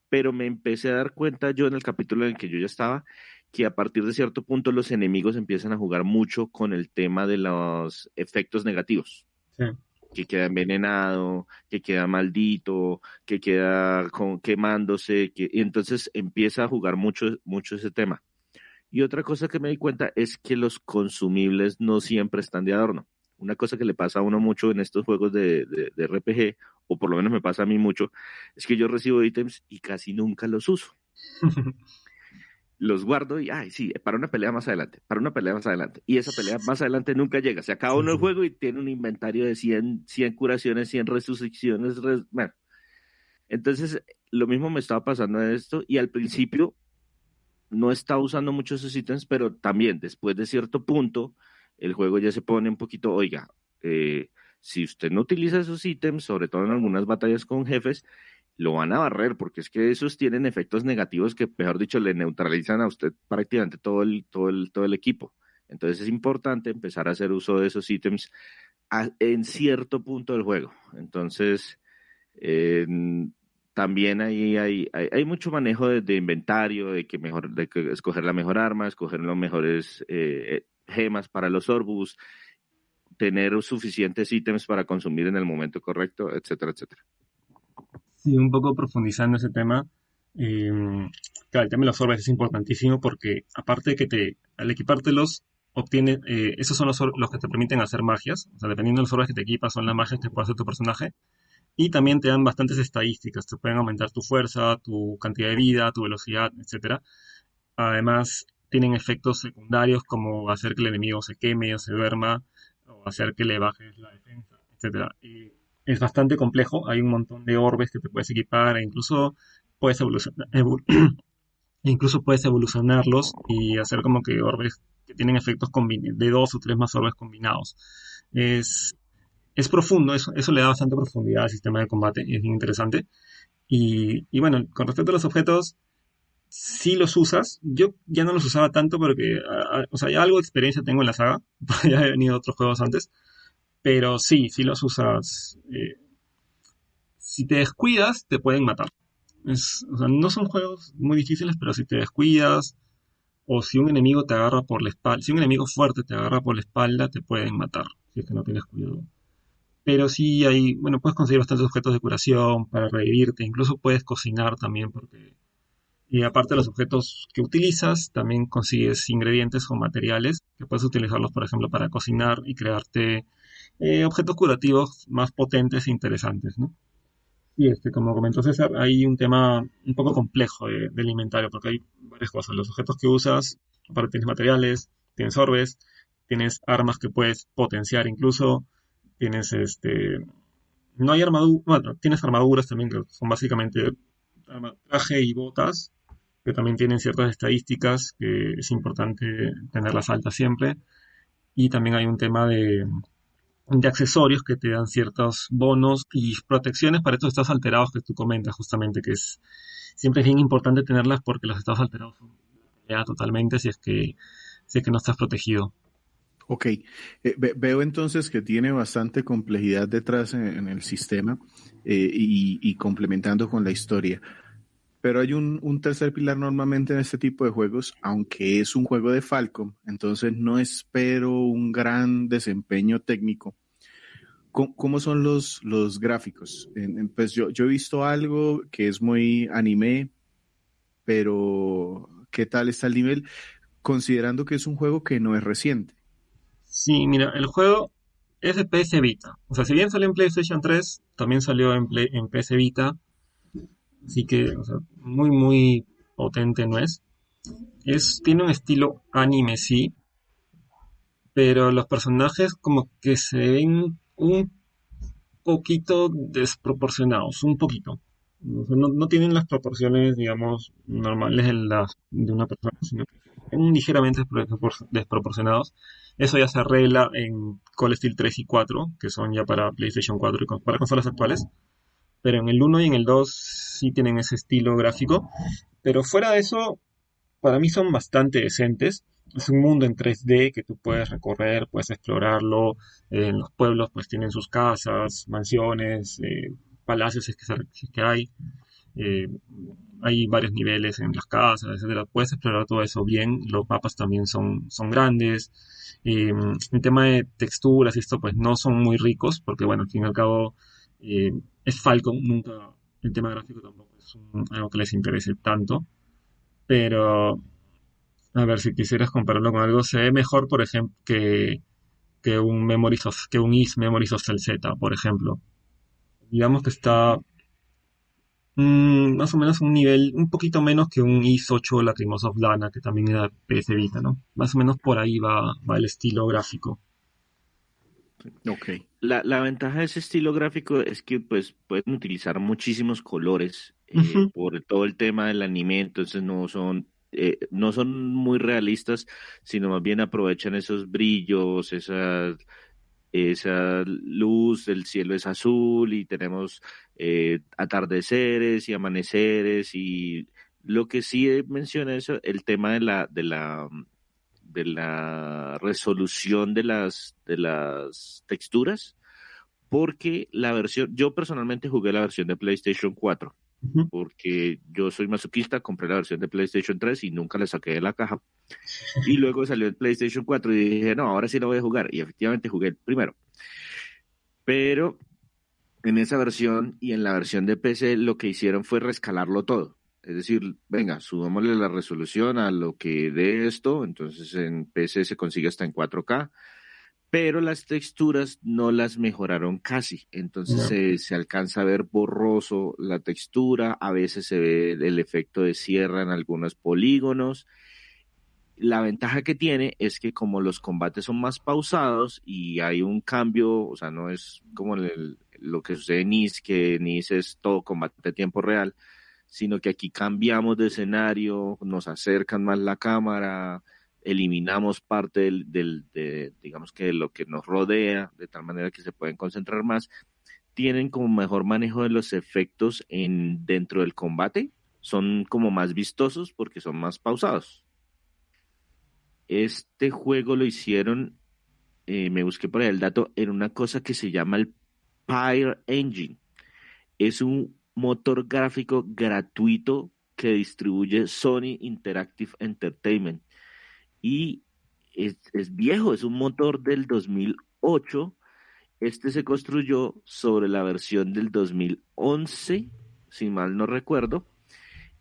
[SPEAKER 2] pero me empecé a dar cuenta yo en el capítulo en el que yo ya estaba, que a partir de cierto punto los enemigos empiezan a jugar mucho con el tema de los efectos negativos
[SPEAKER 3] Sí.
[SPEAKER 2] que queda envenenado, que queda maldito, que queda quemándose, y entonces empieza a jugar mucho, mucho ese tema. Y otra cosa que me di cuenta es que los consumibles no siempre están de adorno. Una cosa que le pasa a uno mucho en estos juegos de RPG, o por lo menos me pasa a mí mucho, es que yo recibo ítems y casi nunca los uso. Los guardo y, ay, sí, para una pelea más adelante, para una pelea más adelante. Y esa pelea más adelante nunca llega. Se acaba
[SPEAKER 3] Sí,
[SPEAKER 2] uno el
[SPEAKER 3] sí.
[SPEAKER 2] juego y tiene un inventario de 100 curaciones, 100 resucitaciones. Bueno, entonces lo mismo me estaba pasando en esto y al principio no estaba usando muchos esos ítems, pero también después de cierto punto el juego ya se pone un poquito, oiga, si usted no utiliza esos ítems, sobre todo en algunas batallas con jefes, lo van a barrer, porque es que esos tienen efectos negativos que, mejor dicho, le neutralizan a usted prácticamente todo el equipo. Entonces es importante empezar a hacer uso de esos ítems en cierto punto del juego. Entonces, eh, también ahí hay mucho manejo de inventario, de que escoger la mejor arma, escoger los mejores gemas para los Orbus, tener suficientes ítems para consumir en el momento correcto, etcétera, etcétera.
[SPEAKER 3] Sí, un poco profundizando ese tema. eh, claro, el tema de los orbes es importantísimo porque aparte de que al equipártelos, obtienes, esos son los que te permiten hacer magias. O sea, dependiendo de los orbes que te equipas, son las magias que puede hacer tu personaje. Y también te dan bastantes estadísticas. Te pueden aumentar tu fuerza, tu cantidad de vida, tu velocidad, etcétera. Además, tienen efectos secundarios como hacer que el enemigo se queme o se duerma, o hacer que le bajes la defensa, etcétera. Y es bastante complejo, hay un montón de orbes que te puedes equipar e incluso puedes incluso puedes evolucionarlos y hacer como que orbes que tienen efectos de dos o tres más orbes combinados. Es, es profundo, eso le da bastante profundidad al sistema de combate y es bien interesante. Y bueno, con respecto a los objetos, si los usas, yo ya no los usaba tanto porque, o sea, ya algo de experiencia tengo en la saga, ya he venido otros juegos antes, pero sí los usas. Si te descuidas, te pueden matar. O sea, no son juegos muy difíciles, pero si te descuidas, o si un enemigo te agarra por la espalda, si un enemigo fuerte te agarra por la espalda, te pueden matar, si es que no tienes cuidado. Pero sí hay, bueno, puedes conseguir bastantes objetos de curación para revivirte, incluso puedes cocinar también, porque y aparte de los objetos que utilizas, también consigues ingredientes o materiales que puedes utilizarlos, por ejemplo, para cocinar y crearte objetos curativos más potentes e interesantes, ¿no? Y como comentó César, hay un tema un poco complejo del inventario, porque hay varias cosas. Los objetos que usas, aparte tienes materiales, tienes orbes, tienes armas que puedes potenciar incluso, tienes no hay armadura, bueno, tienes armaduras también que son básicamente traje y botas, que también tienen ciertas estadísticas que es importante tenerlas altas siempre. Y también hay un tema de accesorios que te dan ciertos bonos y protecciones para estos estados alterados que tú comentas justamente, que siempre es bien importante tenerlas porque los estados alterados son ya totalmente si es que no estás protegido.
[SPEAKER 1] Ok, veo entonces que tiene bastante complejidad detrás en el sistema y complementando con la historia. Pero hay un tercer pilar normalmente en este tipo de juegos, aunque es un juego de Falcom, entonces no espero un gran desempeño técnico. ¿Cómo son los gráficos? Pues yo he visto algo que es muy anime, pero ¿qué tal está el nivel? Considerando que es un juego que no es reciente.
[SPEAKER 3] Sí, mira, el juego es de PS Vita. O sea, si bien salió en PlayStation 3, también salió en PS Vita. Así que, o sea, muy potente no es. Tiene un estilo anime, sí, pero los personajes como que se ven un poquito desproporcionados, un poquito. O sea, no tienen las proporciones, digamos, normales de una persona, sino que son ligeramente desproporcionados. Eso ya se arregla en Call of Steel 3 y 4, que son ya para PlayStation 4 y para consolas actuales. Pero en el 1 y en el 2 sí tienen ese estilo gráfico. Pero fuera de eso, para mí son bastante decentes. Es un mundo en 3D que tú puedes recorrer, puedes explorarlo. En los pueblos pues tienen sus casas, mansiones, palacios si es que hay. Eh, Hay varios niveles en las casas, etcétera. Puedes explorar todo eso bien. Los mapas también son grandes. En tema de texturas y esto pues no son muy ricos porque bueno, al fin y al cabo eh, es Falcon. Nunca el tema gráfico tampoco es algo que les interese tanto. Pero a ver, si quisieras compararlo con algo, se ve mejor, por ejemplo, que un Is Memories of Z, por ejemplo. Digamos que está más o menos un nivel, un poquito menos que un Is 8 Lacrimosa of Lana, que también era PS Vita, ¿no? Más o menos por ahí va el estilo gráfico.
[SPEAKER 1] Ok.
[SPEAKER 2] La ventaja de ese estilo gráfico es que pues pueden utilizar muchísimos colores
[SPEAKER 3] Ujú.
[SPEAKER 2] por todo el tema del anime, entonces no son no son muy realistas, sino más bien aprovechan esos brillos, esa luz, el cielo es azul y tenemos atardeceres y amaneceres y lo que sí menciona eso, el tema de la resolución de las texturas, porque la versión, yo personalmente jugué la versión de PlayStation 4,
[SPEAKER 3] Ujú.
[SPEAKER 2] porque yo soy masoquista, compré la versión de PlayStation 3 y nunca la saqué de la caja. Y luego salió el PlayStation 4 y dije, no, ahora sí lo voy a jugar. Y efectivamente jugué el primero. Pero en esa versión y en la versión de PC lo que hicieron fue rescalarlo todo. Es decir, venga, subámosle la resolución a lo que dé esto, entonces en PC se consigue hasta en 4K, pero las texturas no las mejoraron casi, entonces
[SPEAKER 3] No.
[SPEAKER 2] se alcanza a ver borroso la textura, a veces se ve el efecto de sierra en algunos polígonos. La ventaja que tiene es que como los combates son más pausados y hay un cambio, o sea, no es como lo que sucede en Nice, que Nice es todo combate a tiempo real, sino que aquí cambiamos de escenario, nos acercan más la cámara, eliminamos parte digamos que de lo que nos rodea, de tal manera que se pueden concentrar más, tienen como mejor manejo de los efectos dentro del combate, son como más vistosos porque son más pausados. Este juego lo hicieron, me busqué por ahí el dato, en una cosa que se llama el Pyre Engine. Es un motor gráfico gratuito que distribuye Sony Interactive Entertainment. Y es viejo, es un motor del 2008. Este se construyó sobre la versión del 2011, si mal no recuerdo,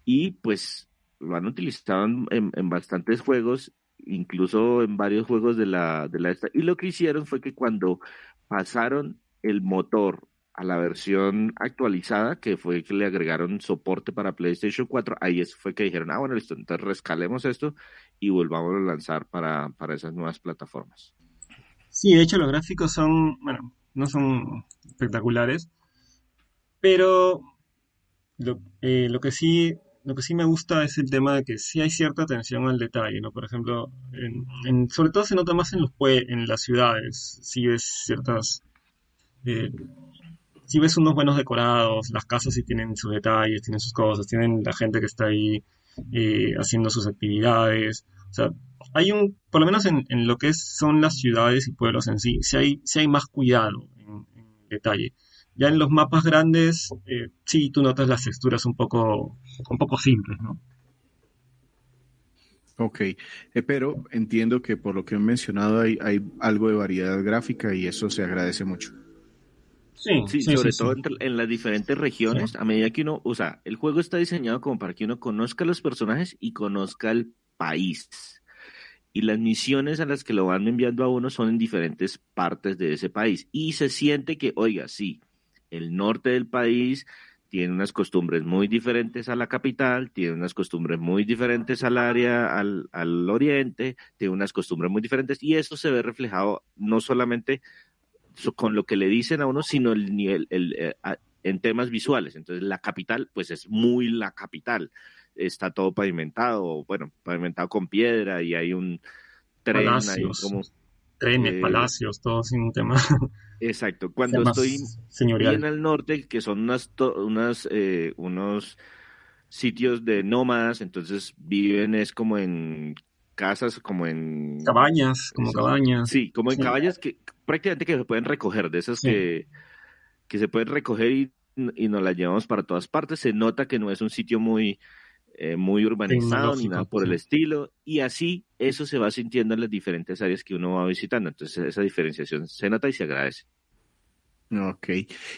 [SPEAKER 2] y pues lo han utilizado en bastantes juegos, incluso en varios juegos de la esta. Y lo que hicieron fue que cuando pasaron el motor a la versión actualizada, que fue que le agregaron soporte para PlayStation 4, ahí fue que dijeron, bueno, listo, entonces rescalemos esto y volvamos a lanzar para esas nuevas plataformas.
[SPEAKER 3] Sí, de hecho los gráficos son, bueno, no son espectaculares, pero lo que sí me gusta es el tema de que sí hay cierta atención al detalle, ¿no? Por ejemplo, sobre todo se nota más en las ciudades, si ves eh, si ves unos buenos decorados, las casas sí tienen sus detalles, tienen sus cosas, tienen la gente que está ahí haciendo sus actividades. O sea, por lo menos en lo que son las ciudades y pueblos en sí, sí hay más cuidado en detalle. Ya en los mapas grandes, sí tú notas las texturas un poco simples, ¿no?
[SPEAKER 1] Ok, pero entiendo que por lo que he mencionado hay algo de variedad gráfica y eso se agradece mucho.
[SPEAKER 3] Sí,
[SPEAKER 2] Sí,
[SPEAKER 3] sí, sí,
[SPEAKER 2] sobre
[SPEAKER 3] sí.
[SPEAKER 2] todo en las diferentes
[SPEAKER 3] Sí.
[SPEAKER 2] regiones, a medida que uno, o sea, el juego está diseñado como para que uno conozca a los personajes y conozca el país. Y las misiones a las que lo van enviando a uno son en diferentes partes de ese país. Y se siente que, oiga, sí, el norte del país tiene unas costumbres muy diferentes a la capital, tiene unas costumbres muy diferentes al área, al oriente, tiene unas costumbres muy diferentes. Y eso se ve reflejado no solamente con lo que le dicen a uno, sino el nivel, en temas visuales. Entonces, la capital, pues es muy la capital. Está todo pavimentado, bueno, pavimentado con piedra y hay un tren, hay
[SPEAKER 3] Palacios,
[SPEAKER 2] como...
[SPEAKER 3] trenes,
[SPEAKER 2] eh,
[SPEAKER 3] palacios, todo sin un tema
[SPEAKER 2] exacto.
[SPEAKER 3] sea
[SPEAKER 2] Cuando estoy
[SPEAKER 3] más señorial.
[SPEAKER 2] bien al norte, que son unos sitios de nómadas, entonces viven es como en casas, como en...
[SPEAKER 3] Cabañas, como cabañas.
[SPEAKER 2] sí, como en
[SPEAKER 3] Sí,
[SPEAKER 2] caballos que prácticamente que se pueden recoger, de esas
[SPEAKER 3] sí,
[SPEAKER 2] que se pueden recoger y nos las llevamos para todas partes. Se nota que no es un sitio muy urbanizado ni nada
[SPEAKER 3] tecnológico.
[SPEAKER 2] por
[SPEAKER 3] Sí.
[SPEAKER 2] el estilo, y así eso se va sintiendo en las diferentes áreas que uno va visitando. Entonces esa diferenciación se nota y se agradece.
[SPEAKER 1] Ok.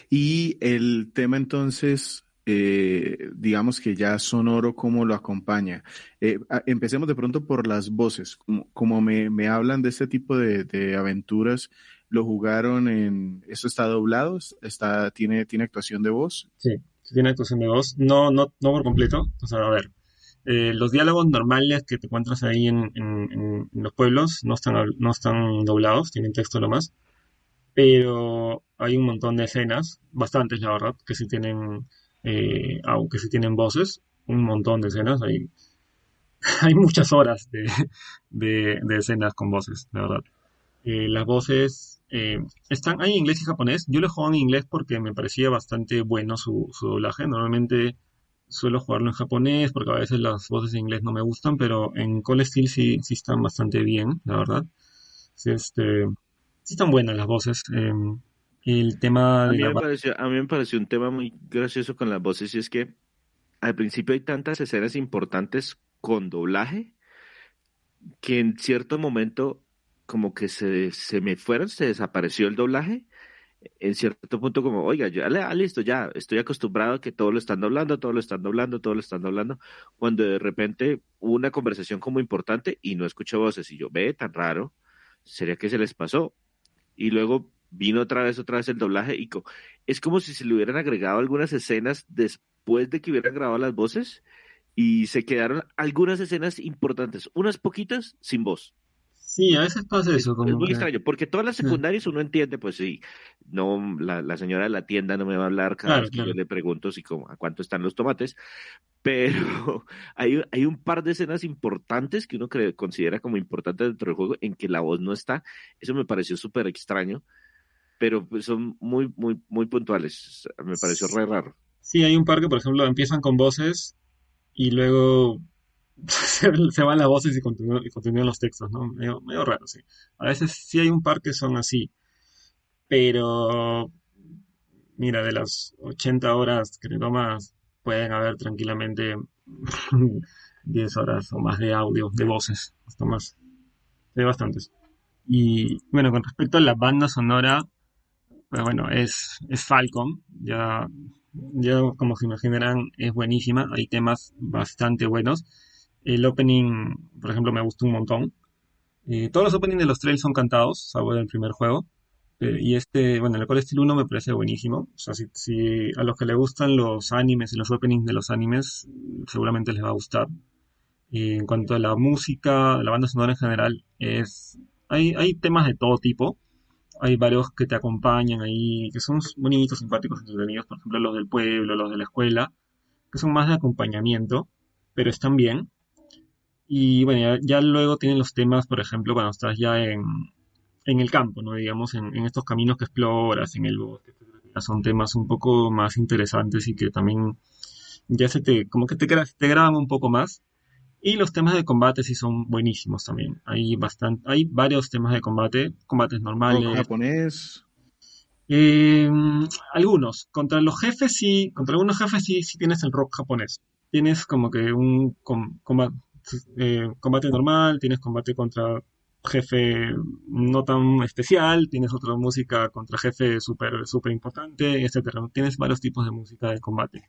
[SPEAKER 1] Y el tema entonces, digamos que ya sonoro, ¿cómo lo acompaña? Empecemos de pronto por las voces. Como me hablan de este tipo de aventuras, ¿lo jugaron ¿Eso está doblado? ¿Tiene actuación de voz?
[SPEAKER 3] Sí, sí tiene actuación de voz. No, no, no por completo. O sea, a ver, los diálogos normales que te encuentras ahí en los pueblos no están doblados, tienen texto nomás. Pero hay un montón de escenas, bastantes la verdad, aunque sí tienen voces, un montón de escenas ahí. hay muchas horas de escenas con voces, la verdad. Las voces están, hay en inglés y japonés. Yo lo juego en inglés porque me parecía bastante bueno su doblaje. Normalmente suelo jugarlo en japonés porque a veces las voces en inglés no me gustan, pero en Call Steel sí están bastante bien, la verdad. Sí, sí están buenas las voces. El tema de la...
[SPEAKER 2] A mí me pareció un tema muy gracioso con las voces y es que al principio hay tantas escenas importantes con doblaje que en cierto momento como que se me fueron, se desapareció el doblaje. En cierto punto como, oiga, ya listo, ya estoy acostumbrado a que todo lo están doblando, todo lo están doblando, todo lo están doblando, cuando de repente hubo una conversación como importante y no escuché voces y yo, ve, tan raro, ¿sería que se les pasó? Y luego vino otra vez el doblaje y es como si se le hubieran agregado algunas escenas después de que hubieran grabado las voces y se quedaron algunas escenas importantes, unas poquitas sin voz.
[SPEAKER 3] Sí, a veces pasa eso,
[SPEAKER 2] Es
[SPEAKER 3] como
[SPEAKER 2] muy
[SPEAKER 3] que...
[SPEAKER 2] extraño, porque todas las secundarias uno entiende, pues sí, no, la señora de la tienda no me va a hablar cada
[SPEAKER 3] Claro,
[SPEAKER 2] vez que
[SPEAKER 3] claro.
[SPEAKER 2] yo le pregunto si como, a cuánto están los tomates, pero hay un par de escenas importantes que uno considera como importantes dentro del juego en que la voz no está. Eso me pareció súper extraño, pero pues son muy puntuales. Me pareció re raro.
[SPEAKER 3] Sí, hay un par que, por ejemplo, empiezan con voces y luego se van las voces y continúan los textos, ¿no? Medio raro, sí. A veces sí hay un par que son así, pero mira, de las 80 horas que te tomas, pueden haber tranquilamente 10 horas o más de audio, de voces, hasta más, hay bastantes. Y bueno, con respecto a la banda sonora, pues bueno, es Falcom, ya como se imaginarán, es buenísima, hay temas bastante buenos. El opening, por ejemplo, me gustó un montón. Todos los openings de los trails son cantados, salvo del primer juego. Y bueno, el Core Steel 1 me parece buenísimo. O sea, si a los que les gustan los animes y los openings de los animes, seguramente les va a gustar. Y en cuanto a la música, la banda sonora en general, hay temas de todo tipo. Hay varios que te acompañan ahí, que son bonitos, simpáticos, entretenidos. Por ejemplo, los del pueblo, los de la escuela, que son más de acompañamiento, pero están bien. Y bueno, ya luego tienen los temas, por ejemplo, cuando estás ya en el campo, ¿no? Digamos, en estos caminos que exploras, en el bosque, etcétera. Ya son temas un poco más interesantes y que también ya como que te graban un poco más. Y los temas de combate sí son buenísimos también. Hay varios temas de combate, combates
[SPEAKER 1] Rock
[SPEAKER 3] normales.
[SPEAKER 1] japonés.
[SPEAKER 3] Eh, Algunos. Contra algunos jefes sí tienes el rock japonés. Tienes como que un combate normal, tienes combate contra jefe no tan especial, tienes otra música contra jefe súper importante, etcétera. Tienes varios tipos de música de combate.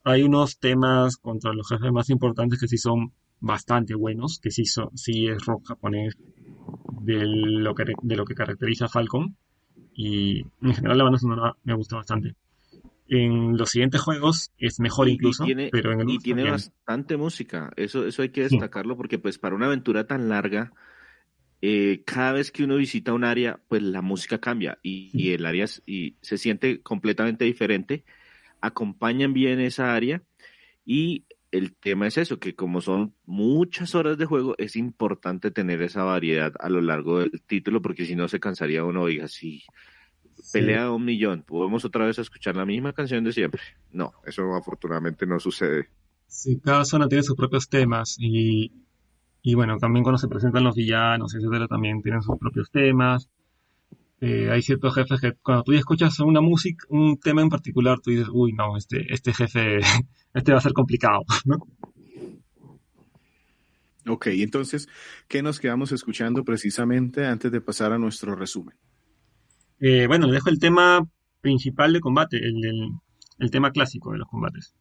[SPEAKER 3] Hay unos temas contra los jefes más importantes que sí son bastante buenos, que sí es rock japonés de lo que caracteriza a Falcom. Y en general la banda sonora me gusta bastante. En los siguientes juegos es mejor incluso, pero en el
[SPEAKER 2] y
[SPEAKER 3] otro
[SPEAKER 2] tiene
[SPEAKER 3] también.
[SPEAKER 2] bastante música. Eso hay que
[SPEAKER 3] Sí,
[SPEAKER 2] destacarlo porque pues para una aventura tan larga, cada vez que uno visita un área, pues la música cambia y el área y se siente completamente diferente. Acompañan bien esa área y el tema es eso, que como son muchas horas de juego, es importante tener esa variedad a lo largo del título porque si no se cansaría uno, oiga, si
[SPEAKER 3] sí,
[SPEAKER 2] pelea 1 millón, podemos otra vez escuchar la misma canción de siempre. No, eso afortunadamente no sucede.
[SPEAKER 3] sí, cada zona tiene sus propios temas y bueno, también cuando se presentan los villanos, etcétera, también tienen sus propios temas. Hay ciertos jefes que cuando tú ya escuchas una música, un tema en particular, tú dices, uy, no, este jefe, este va a ser complicado, ¿no?
[SPEAKER 1] Ok, entonces, ¿qué nos quedamos escuchando precisamente antes de pasar a nuestro resumen?
[SPEAKER 3] Bueno, le dejo el tema principal de combate, el tema clásico de los combates.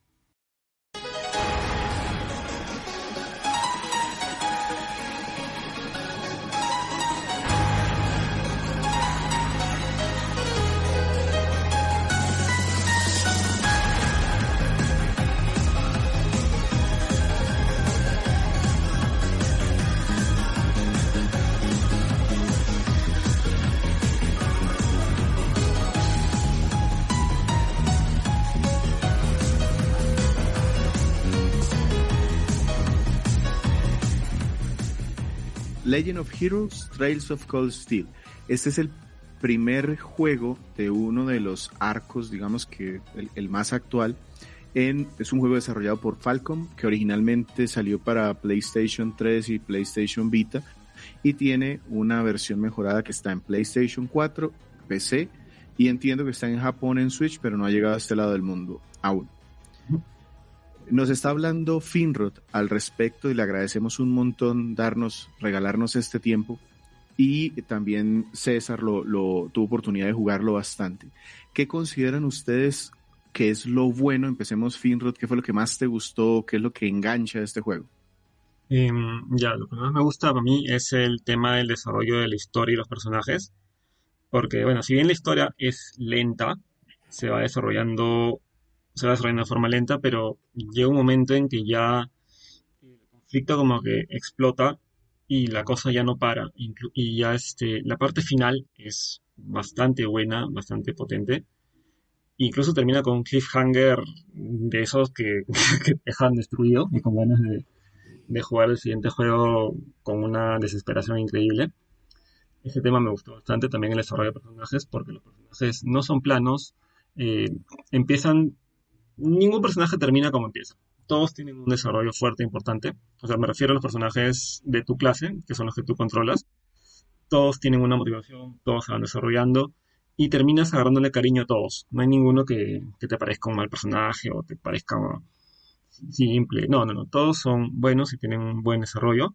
[SPEAKER 1] Legend of Heroes, Trails of Cold Steel. Este es el primer juego de uno de los arcos, digamos que el más actual. Es un juego desarrollado por Falcom, que originalmente salió para PlayStation 3 y PlayStation Vita, y tiene una versión mejorada que está en PlayStation 4, PC, y entiendo que está en Japón en Switch, pero no ha llegado a este lado del mundo aún. Nos está hablando Finrod al respecto y le agradecemos un montón regalarnos este tiempo, y también César tuvo oportunidad de jugarlo bastante. ¿Qué consideran ustedes que es lo bueno? Empecemos, Finrod, ¿qué fue lo que más te gustó? ¿Qué es lo que engancha de este juego?
[SPEAKER 3] Lo que más me gusta para mí es el tema del desarrollo de la historia y los personajes, porque bueno, si bien la historia es lenta, se va desarrollando, se va desarrollando de forma lenta, pero llega un momento en que ya el conflicto como que explota y la cosa ya no para, y ya la parte final es bastante buena, bastante potente. Incluso termina con un cliffhanger de esos que, que te dejan destruido y con ganas de jugar el siguiente juego con una desesperación increíble. Ese tema me gustó bastante, también el desarrollo de personajes, porque los personajes no son planos, eh, empiezan, ningún personaje termina como empieza. Todos tienen un desarrollo fuerte e importante. O sea, me refiero a los personajes de tu clase, que son los que tú controlas. Todos tienen una motivación, todos se van desarrollando y terminas agarrándole cariño a todos. No hay ninguno que te parezca un mal personaje o te parezca simple. No, no, no. Todos son buenos y tienen un buen desarrollo.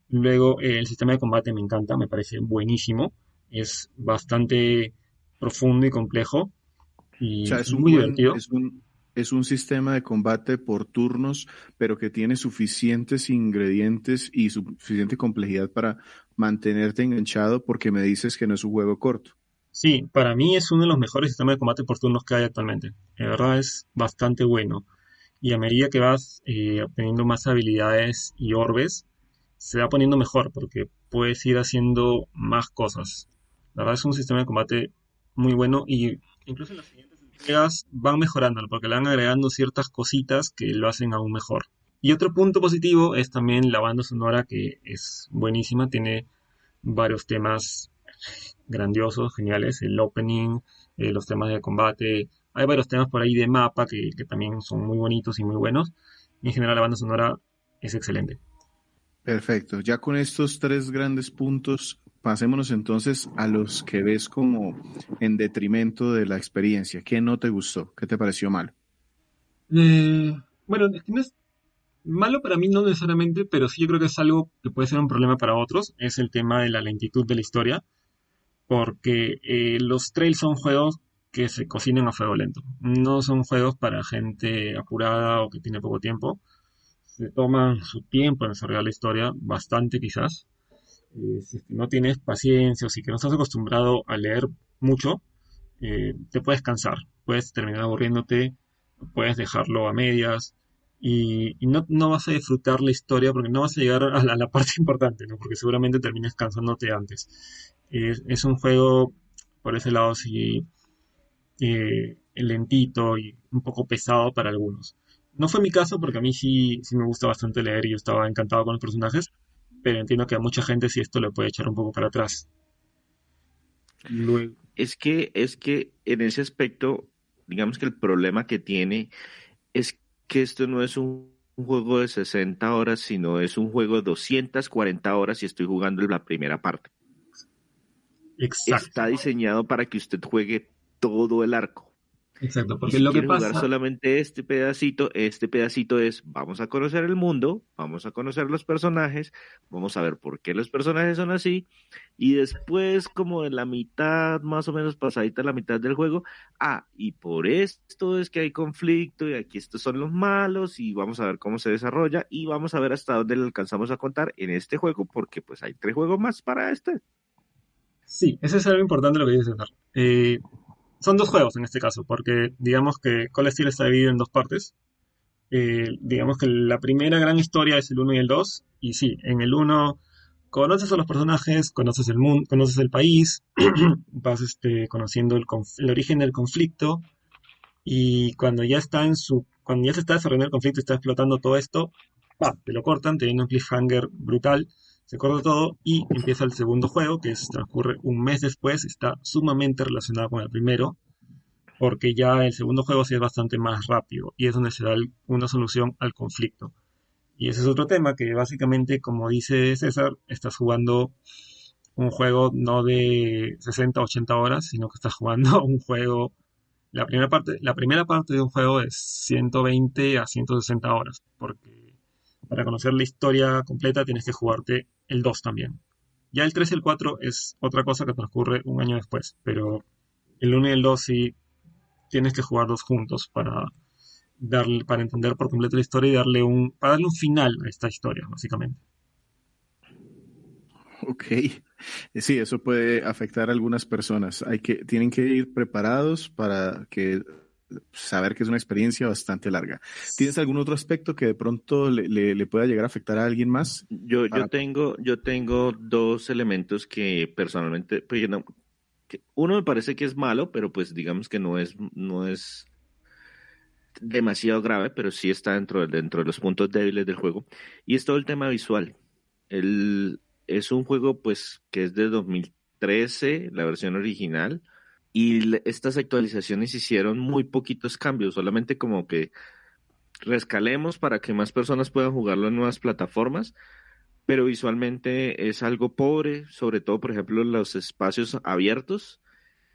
[SPEAKER 3] Luego, el sistema de combate me encanta, me parece buenísimo. Es bastante profundo y complejo
[SPEAKER 1] O sea,
[SPEAKER 3] y muy divertido.
[SPEAKER 1] es un sistema de combate por turnos, pero que tiene suficientes ingredientes y suficiente complejidad para mantenerte enganchado, porque me dices que no es un juego corto.
[SPEAKER 3] Sí, para mí es uno de los mejores sistemas de combate por turnos que hay actualmente. De verdad es bastante bueno. Y a medida que vas obteniendo más habilidades y orbes, se va poniendo mejor porque puedes ir haciendo más cosas. La verdad es un sistema de combate muy bueno y incluso en las siguientes entregas van mejorándolo porque le van agregando ciertas cositas que lo hacen aún mejor. Y otro punto positivo es también la banda sonora, que es buenísima, tiene varios temas grandiosos, geniales, el opening, los temas de combate, hay varios temas por ahí de mapa que también son muy bonitos y muy buenos, y en general la banda sonora es excelente.
[SPEAKER 1] Perfecto. Ya con estos tres grandes puntos, pasémonos entonces a los que ves como en detrimento de la experiencia. ¿Qué no te gustó? ¿Qué te pareció mal?
[SPEAKER 3] Eh, bueno, es que no es malo para mí, no necesariamente, pero sí yo creo que es algo que puede ser un problema para otros, es el tema de la lentitud de la historia, porque los trails son juegos que se cocinan a fuego lento, no son juegos para gente apurada o que tiene poco tiempo, se toman su tiempo en desarrollar la historia, bastante quizás. Si es que no tienes paciencia o si que no estás acostumbrado a leer mucho, te puedes cansar, puedes terminar aburriéndote, puedes dejarlo a medias y no vas a disfrutar la historia porque no vas a llegar a la parte importante, ¿no? Porque seguramente termines cansándote antes. Es un juego, por ese lado, sí, lentito y un poco pesado para algunos. No fue mi caso porque a mí sí me gusta bastante leer y yo estaba encantado con los personajes, pero entiendo que a mucha gente sí esto le puede echar un poco para atrás. Luego,
[SPEAKER 2] Es que en ese aspecto, digamos que el problema que tiene es que esto no es un juego de 60 horas, sino es un juego de 240 horas y estoy jugando en la primera parte.
[SPEAKER 3] exacto,
[SPEAKER 2] Está diseñado para que usted juegue todo el arco.
[SPEAKER 3] exacto,
[SPEAKER 2] Y
[SPEAKER 3] porque
[SPEAKER 2] si
[SPEAKER 3] lo que
[SPEAKER 2] quiere jugar
[SPEAKER 3] pasa,
[SPEAKER 2] solamente este pedacito es, vamos a conocer el mundo, vamos a conocer los personajes, vamos a ver por qué los personajes son así, y después, como en la mitad, más o menos pasadita la mitad del juego, y por esto es que hay conflicto, y aquí estos son los malos, y vamos a ver cómo se desarrolla, y vamos a ver hasta dónde le alcanzamos a contar en este juego, porque pues hay 3 juegos más para este.
[SPEAKER 3] sí, eso es algo importante lo que dice César. Son dos juegos en este caso, porque digamos que Call of Steel está dividido en dos partes. Digamos que la primera gran historia es el uno y el 2 y sí, en el uno conoces a los personajes, conoces el mundo, conoces el país, vas conociendo el origen del conflicto, y cuando ya se está desarrollando el conflicto y está explotando todo esto, te lo cortan, te viene un cliffhanger brutal, se corta todo y empieza el segundo juego, transcurre un mes después, está sumamente relacionado con el primero, porque ya el segundo juego sí es bastante más rápido y es donde se da una solución al conflicto. Y ese es otro tema que básicamente, como dice César, estás jugando un juego no de 60 o 80 horas, sino que estás jugando un juego, la primera parte de un juego es 120 a 160 horas, porque para conocer la historia completa tienes que jugarte el 2 también. Ya el 3 y el 4 es otra cosa que transcurre un año después, pero el 1 y el 2 sí tienes que jugarlos juntos para entender por completo la historia y para darle un final a esta historia, básicamente.
[SPEAKER 1] Ok, sí, eso puede afectar a algunas personas. Tienen que ir preparados para saber que es una experiencia bastante larga. ¿Tienes algún otro aspecto que de pronto le pueda llegar a afectar a alguien más?
[SPEAKER 2] Yo tengo dos elementos que personalmente, pues, uno me parece que es malo, pero pues digamos que no es demasiado grave, pero sí está dentro de los puntos débiles del juego, y es todo el tema visual. Es un juego pues que es de 2013, la versión original, y estas actualizaciones hicieron muy poquitos cambios, solamente como que rescalemos para que más personas puedan jugarlo en nuevas plataformas, pero visualmente es algo pobre, sobre todo, por ejemplo, los espacios abiertos.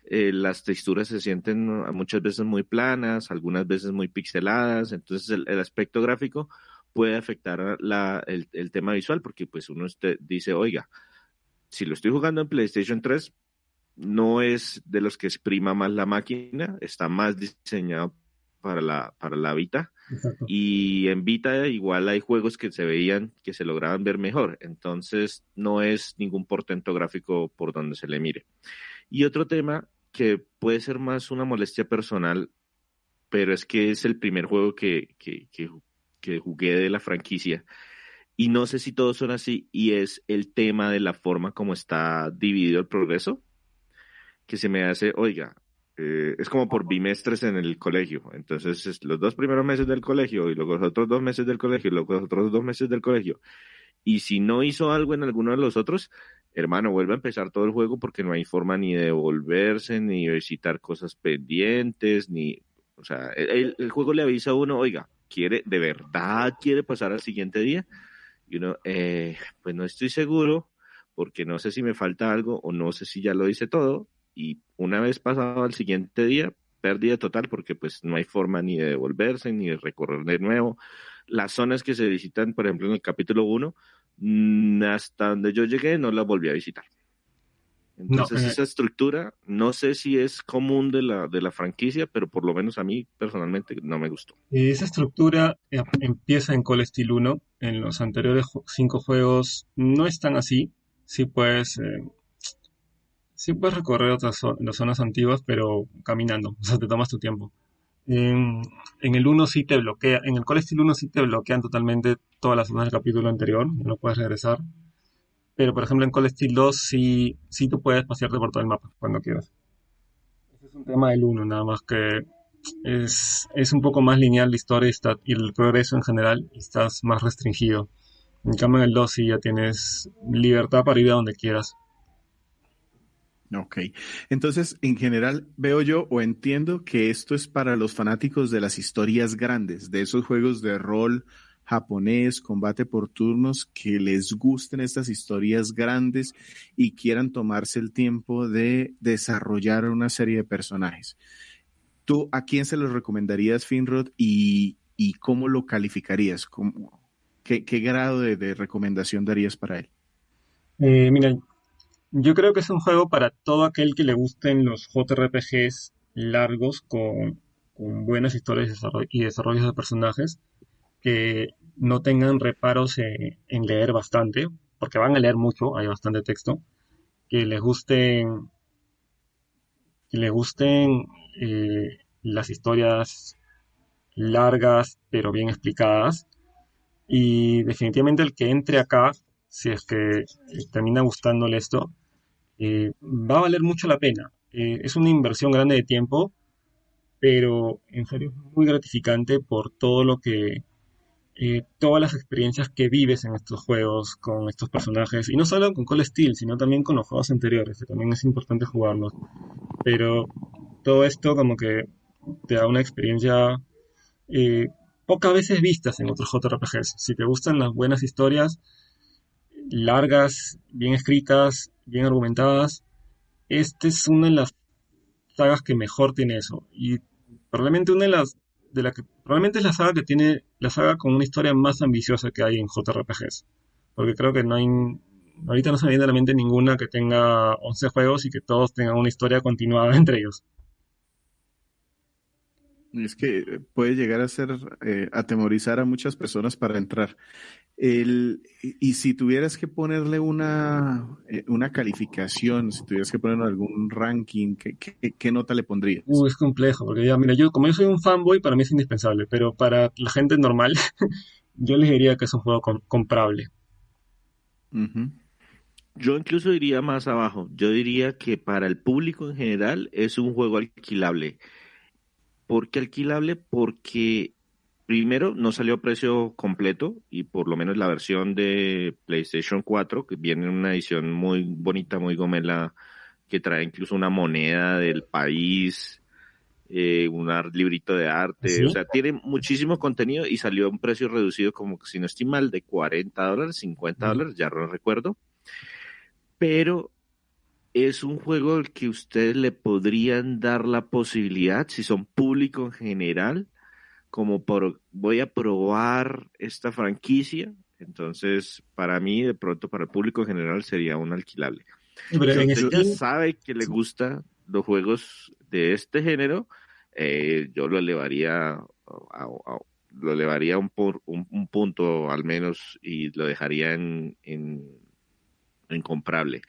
[SPEAKER 2] Las texturas se sienten muchas veces muy planas, algunas veces muy pixeladas, entonces el aspecto gráfico puede afectar el tema visual, porque pues uno dice, oiga, si lo estoy jugando en PlayStation 3, no es de los que exprima más la máquina, está más diseñado para la Vita,
[SPEAKER 3] Exacto.
[SPEAKER 2] y en Vita igual hay juegos que se lograban ver mejor, entonces no es ningún portento gráfico por donde se le mire. Y otro tema que puede ser más una molestia personal, pero es que es el primer juego que jugué de la franquicia, y no sé si todos son así, y es el tema de la forma como está dividido el progreso, que se me hace, oiga, es como por bimestres en el colegio. Entonces, los 2 primeros meses del colegio, y luego los otros 2 meses del colegio, y luego los otros 2 meses del colegio. Y si no hizo algo en alguno de los otros, hermano, vuelve a empezar todo el juego, porque no hay forma ni de devolverse, ni de visitar cosas pendientes, o sea, el juego le avisa a uno, oiga, ¿de verdad quiere pasar al siguiente día? Y uno, pues no estoy seguro, porque no sé si me falta algo, o no sé si ya lo hice todo. Y una vez pasado al siguiente día, pérdida total, porque pues no hay forma ni de devolverse, ni de recorrer de nuevo. Las zonas que se visitan, por ejemplo, en el capítulo 1, hasta donde yo llegué, no las volví a visitar.
[SPEAKER 3] No,
[SPEAKER 2] Entonces esa estructura, no sé si es común de la franquicia, pero por lo menos a mí personalmente no me gustó.
[SPEAKER 3] esa estructura empieza en Call Steel 1. En los anteriores 5 juegos no es tan así. Sí puedes, sí puedes recorrer las zonas antiguas, pero caminando. O sea, te tomas tu tiempo. En, en el 1 sí te bloquea. En el Call Steel 1 sí te bloquean totalmente todas las zonas del capítulo anterior. No puedes regresar. Pero, por ejemplo, en Call Steel 2 sí tú puedes pasearte por todo el mapa cuando quieras. Ese es un tema del 1, nada más que es un poco más lineal la historia y el progreso en general, y estás más restringido. En cambio, en el 2 sí ya tienes libertad para ir a donde quieras.
[SPEAKER 1] Ok, entonces en general veo yo o entiendo que esto es para los fanáticos de las historias grandes, de esos juegos de rol japonés, combate por turnos, que les gusten estas historias grandes y quieran tomarse el tiempo de desarrollar una serie de personajes. ¿Tú a quién se los recomendarías, Finrod, y cómo lo calificarías? ¿Qué grado de recomendación darías para él?
[SPEAKER 3] Mira, yo creo que es un juego para todo aquel que le gusten los JRPGs largos con buenas historias y desarrollos de personajes, que no tengan reparos en leer bastante, porque van a leer mucho, hay bastante texto, que les gusten, las historias largas pero bien explicadas. Y definitivamente el que entre acá, si es que termina gustándole esto, va a valer mucho la pena. Es una inversión grande de tiempo, pero en serio es muy gratificante por todo lo que todas las experiencias que vives en estos juegos con estos personajes, y no solo con Call of Steel, sino también con los juegos anteriores, que también es importante jugarlos. Pero todo esto como que te da una experiencia eh, pocas veces vistas en otros JRPGs. Si te gustan las buenas historias, largas, bien escritas, bien argumentadas, esta es una de las sagas que mejor tiene eso. Y probablemente una de las de la que probablemente es la saga que tiene la saga con una historia más ambiciosa que hay en JRPGs. Porque creo que no hay ahorita no se me viene a la mente ninguna que tenga 11 juegos y que todos tengan una historia continuada entre ellos.
[SPEAKER 1] Es que puede llegar a ser atemorizar a muchas personas para entrar. Y si tuvieras que ponerle una calificación, si tuvieras que ponerle algún ranking, ¿qué nota le pondrías?
[SPEAKER 3] Es complejo, porque ya, mira, yo como yo soy un fanboy, para mí es indispensable, pero para la gente normal, yo les diría que es un juego comprable.
[SPEAKER 1] Ujú.
[SPEAKER 2] Yo incluso diría más abajo. Yo diría que para el público en general es un juego alquilable. ¿Por qué alquilable? Porque primero no salió a precio completo y por lo menos la versión de PlayStation 4, que viene en una edición muy bonita, muy gomela, que trae incluso una moneda del país, un librito de arte, o
[SPEAKER 3] ¿Así?
[SPEAKER 2] sea, tiene muchísimo contenido y salió a un precio reducido como, si no estoy mal, de $40, $50, ya no recuerdo, pero es un juego al que ustedes le podrían dar la posibilidad, si son público en general, como por voy a probar esta franquicia. Entonces, para mí, de pronto, para el público en general, sería un alquilable.
[SPEAKER 3] Pero
[SPEAKER 2] Si
[SPEAKER 3] en
[SPEAKER 2] usted ya
[SPEAKER 3] Steam,
[SPEAKER 2] sabe que le gustan los juegos de este género, yo lo elevaría lo elevaría un punto al menos y lo dejaría en comprable.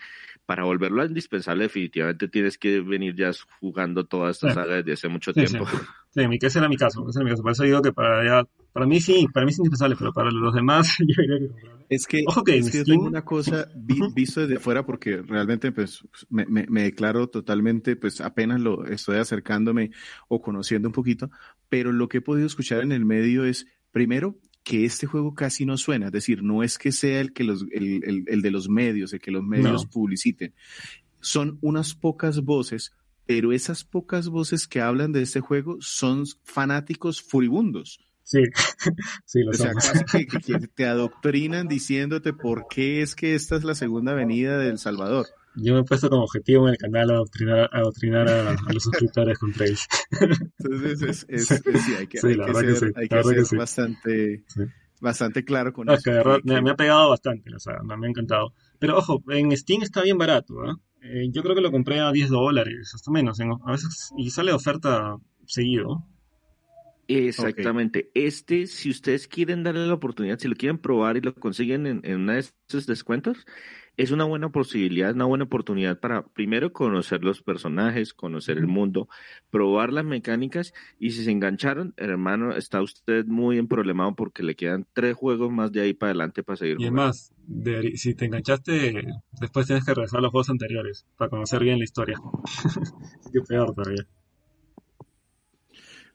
[SPEAKER 2] Para volverlo a indispensable, definitivamente tienes que venir ya jugando toda esta
[SPEAKER 3] sí,
[SPEAKER 2] saga desde hace mucho
[SPEAKER 3] sí, sí.
[SPEAKER 2] tiempo.
[SPEAKER 3] Sí, ese era mi caso, ese era mi caso. Por eso digo que para mí sí, para mí es indispensable, pero para los demás yo diría que comprable. Ojo que
[SPEAKER 1] Es
[SPEAKER 3] en
[SPEAKER 1] que yo tengo
[SPEAKER 3] Steam,
[SPEAKER 1] una cosa
[SPEAKER 3] ujú,
[SPEAKER 1] visto desde fuera porque realmente pues me declaro totalmente, pues apenas lo estoy acercándome o conociendo un poquito, pero lo que he podido escuchar en el medio es, primero, que este juego casi no suena, es decir, no es que sea el que el de los medios, el que los medios
[SPEAKER 3] no,
[SPEAKER 1] publiciten, son unas pocas voces, pero esas pocas voces que hablan de este juego son fanáticos furibundos.
[SPEAKER 3] sí, sí lo
[SPEAKER 1] O sea,
[SPEAKER 3] somos.
[SPEAKER 1] casi que te adoctrinan diciéndote por qué es que esta es la segunda avenida de El Salvador.
[SPEAKER 3] Yo me he puesto como objetivo en el canal adoctrinar a los suscriptores con Trace.
[SPEAKER 1] Entonces,
[SPEAKER 3] Sí,
[SPEAKER 1] sí,
[SPEAKER 3] sí, la verdad que sí,
[SPEAKER 1] hay
[SPEAKER 3] la
[SPEAKER 1] que
[SPEAKER 3] verdad que
[SPEAKER 1] ser
[SPEAKER 3] sí. Sí.
[SPEAKER 1] bastante claro con
[SPEAKER 3] No, que
[SPEAKER 1] eso.
[SPEAKER 3] de verdad me ha pegado bastante, o sea, me ha encantado. Pero ojo, en Steam está bien barato, ¿ah? Yo creo que lo compré a $10, hasta menos, a veces, y sale de oferta seguido.
[SPEAKER 1] Ok.
[SPEAKER 2] Exactamente. Si ustedes quieren darle la oportunidad, si lo quieren probar y lo consiguen en una de esos descuentos, es una buena posibilidad, una buena oportunidad para primero conocer los personajes, conocer el
[SPEAKER 3] Ujú.
[SPEAKER 2] mundo, probar las mecánicas y si se engancharon, hermano, está usted muy emproblemado porque le quedan 3 juegos más de ahí para adelante para seguir
[SPEAKER 3] Y
[SPEAKER 2] jugando.
[SPEAKER 3] además, si te enganchaste, después tienes que regresar a los juegos anteriores para conocer bien la historia. Así que peor todavía.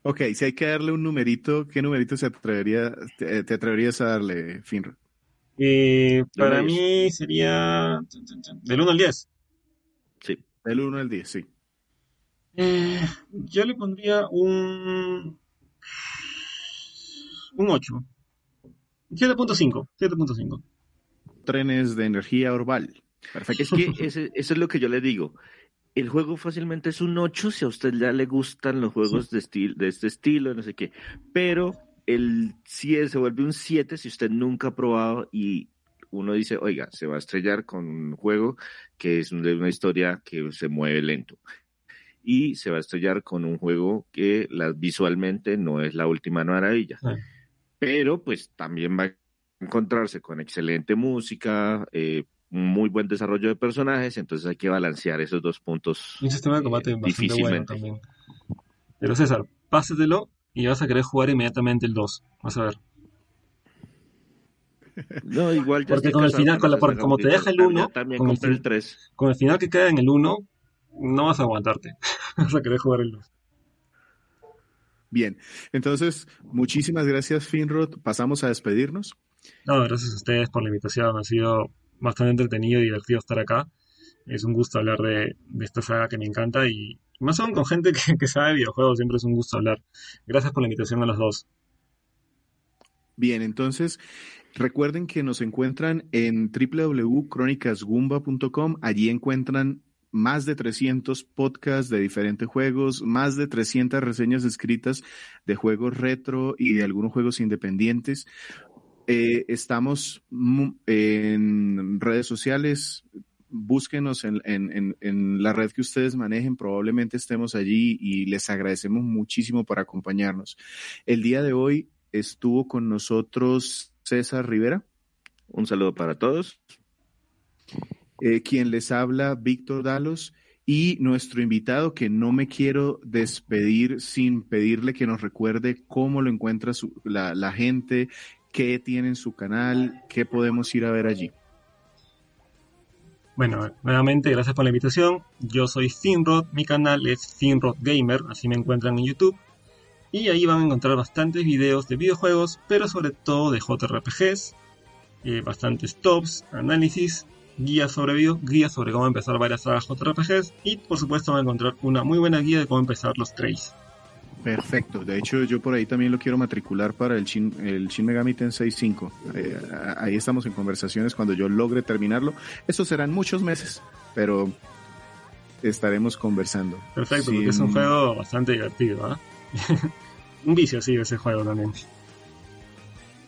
[SPEAKER 1] Ok, si hay que darle un numerito, ¿qué numerito te atreverías a darle, Finro?
[SPEAKER 2] De una
[SPEAKER 3] Para
[SPEAKER 2] 10.
[SPEAKER 3] mí sería del 1 al 10.
[SPEAKER 2] Sí.
[SPEAKER 1] Del 1 al 10, sí.
[SPEAKER 3] Yo le pondría un 8. 7.5. 7.5.
[SPEAKER 1] Trenes de energía Orval.
[SPEAKER 2] Es
[SPEAKER 1] Perfecto.
[SPEAKER 2] que eso es lo que yo le digo. El juego fácilmente es un 8 si a usted ya le gustan los
[SPEAKER 3] Sí.
[SPEAKER 2] juegos de este estilo, no sé qué. Pero el 7 se vuelve un 7 si usted nunca ha probado y uno dice, oiga, se va a estrellar con un juego que es de una historia que se mueve lento. Y se va a estrellar con un juego que visualmente no es la última maravilla.
[SPEAKER 3] Sí.
[SPEAKER 2] Pero pues también va a encontrarse con excelente música, un muy buen desarrollo de personajes, entonces hay que balancear esos dos puntos
[SPEAKER 3] Un sistema de combate bastante bueno
[SPEAKER 2] difícilmente.
[SPEAKER 3] también. Pero César, pásatelo y vas a querer jugar inmediatamente el 2. Vas a ver.
[SPEAKER 2] No, igual ya
[SPEAKER 3] Porque
[SPEAKER 2] estoy
[SPEAKER 3] con el
[SPEAKER 2] casado
[SPEAKER 3] final,
[SPEAKER 2] con esa
[SPEAKER 3] porque
[SPEAKER 2] saga
[SPEAKER 3] como
[SPEAKER 2] porque
[SPEAKER 3] te deja el
[SPEAKER 2] ya
[SPEAKER 3] 1,
[SPEAKER 2] también compré el 3.
[SPEAKER 3] con el final que queda en el 1, no vas a aguantarte. Vas a querer jugar el 2.
[SPEAKER 1] Bien, entonces, muchísimas gracias, Finrod. Pasamos a despedirnos.
[SPEAKER 3] No, gracias a ustedes por la invitación. Ha sido bastante entretenido y divertido estar acá. Es un gusto hablar de esta saga que me encanta y más aún con gente que sabe de videojuegos. Siempre es un gusto hablar. Gracias por la invitación a los dos.
[SPEAKER 1] Bien, entonces recuerden que nos encuentran en www.cronicasgumba.com. Allí encuentran más de 300 podcasts de diferentes juegos, más de 300 reseñas escritas de juegos retro y de algunos juegos independientes. Estamos en redes sociales. Búsquenos en la red que ustedes manejen, probablemente estemos allí y les agradecemos muchísimo por acompañarnos. El día de hoy estuvo con nosotros César Rivera.
[SPEAKER 2] Un saludo para todos.
[SPEAKER 1] Quien les habla, Víctor Dalos, y nuestro invitado, que no me quiero despedir sin pedirle que nos recuerde cómo lo encuentra la gente, qué tiene en su canal, qué podemos ir a ver allí.
[SPEAKER 3] Bueno, nuevamente gracias por la invitación. Yo soy Finrod, mi canal es Finrod Gamer, así me encuentran en YouTube. Y ahí van a encontrar bastantes videos de videojuegos, pero sobre todo de JRPGs, bastantes tops, análisis, guías sobre cómo empezar varias sagas JRPGs y por supuesto van a encontrar una muy buena guía de cómo empezar los Trace.
[SPEAKER 1] Perfecto, de hecho yo por ahí también lo quiero matricular para el Shin Megami Tensei 5. Ahí estamos en conversaciones cuando yo logre terminarlo. Eso serán muchos meses, pero estaremos conversando.
[SPEAKER 3] Perfecto, porque es un juego bastante divertido, ¿eh? Un vicio así ese juego también.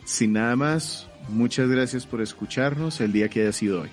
[SPEAKER 1] Sin nada más, muchas gracias por escucharnos el día que haya sido hoy.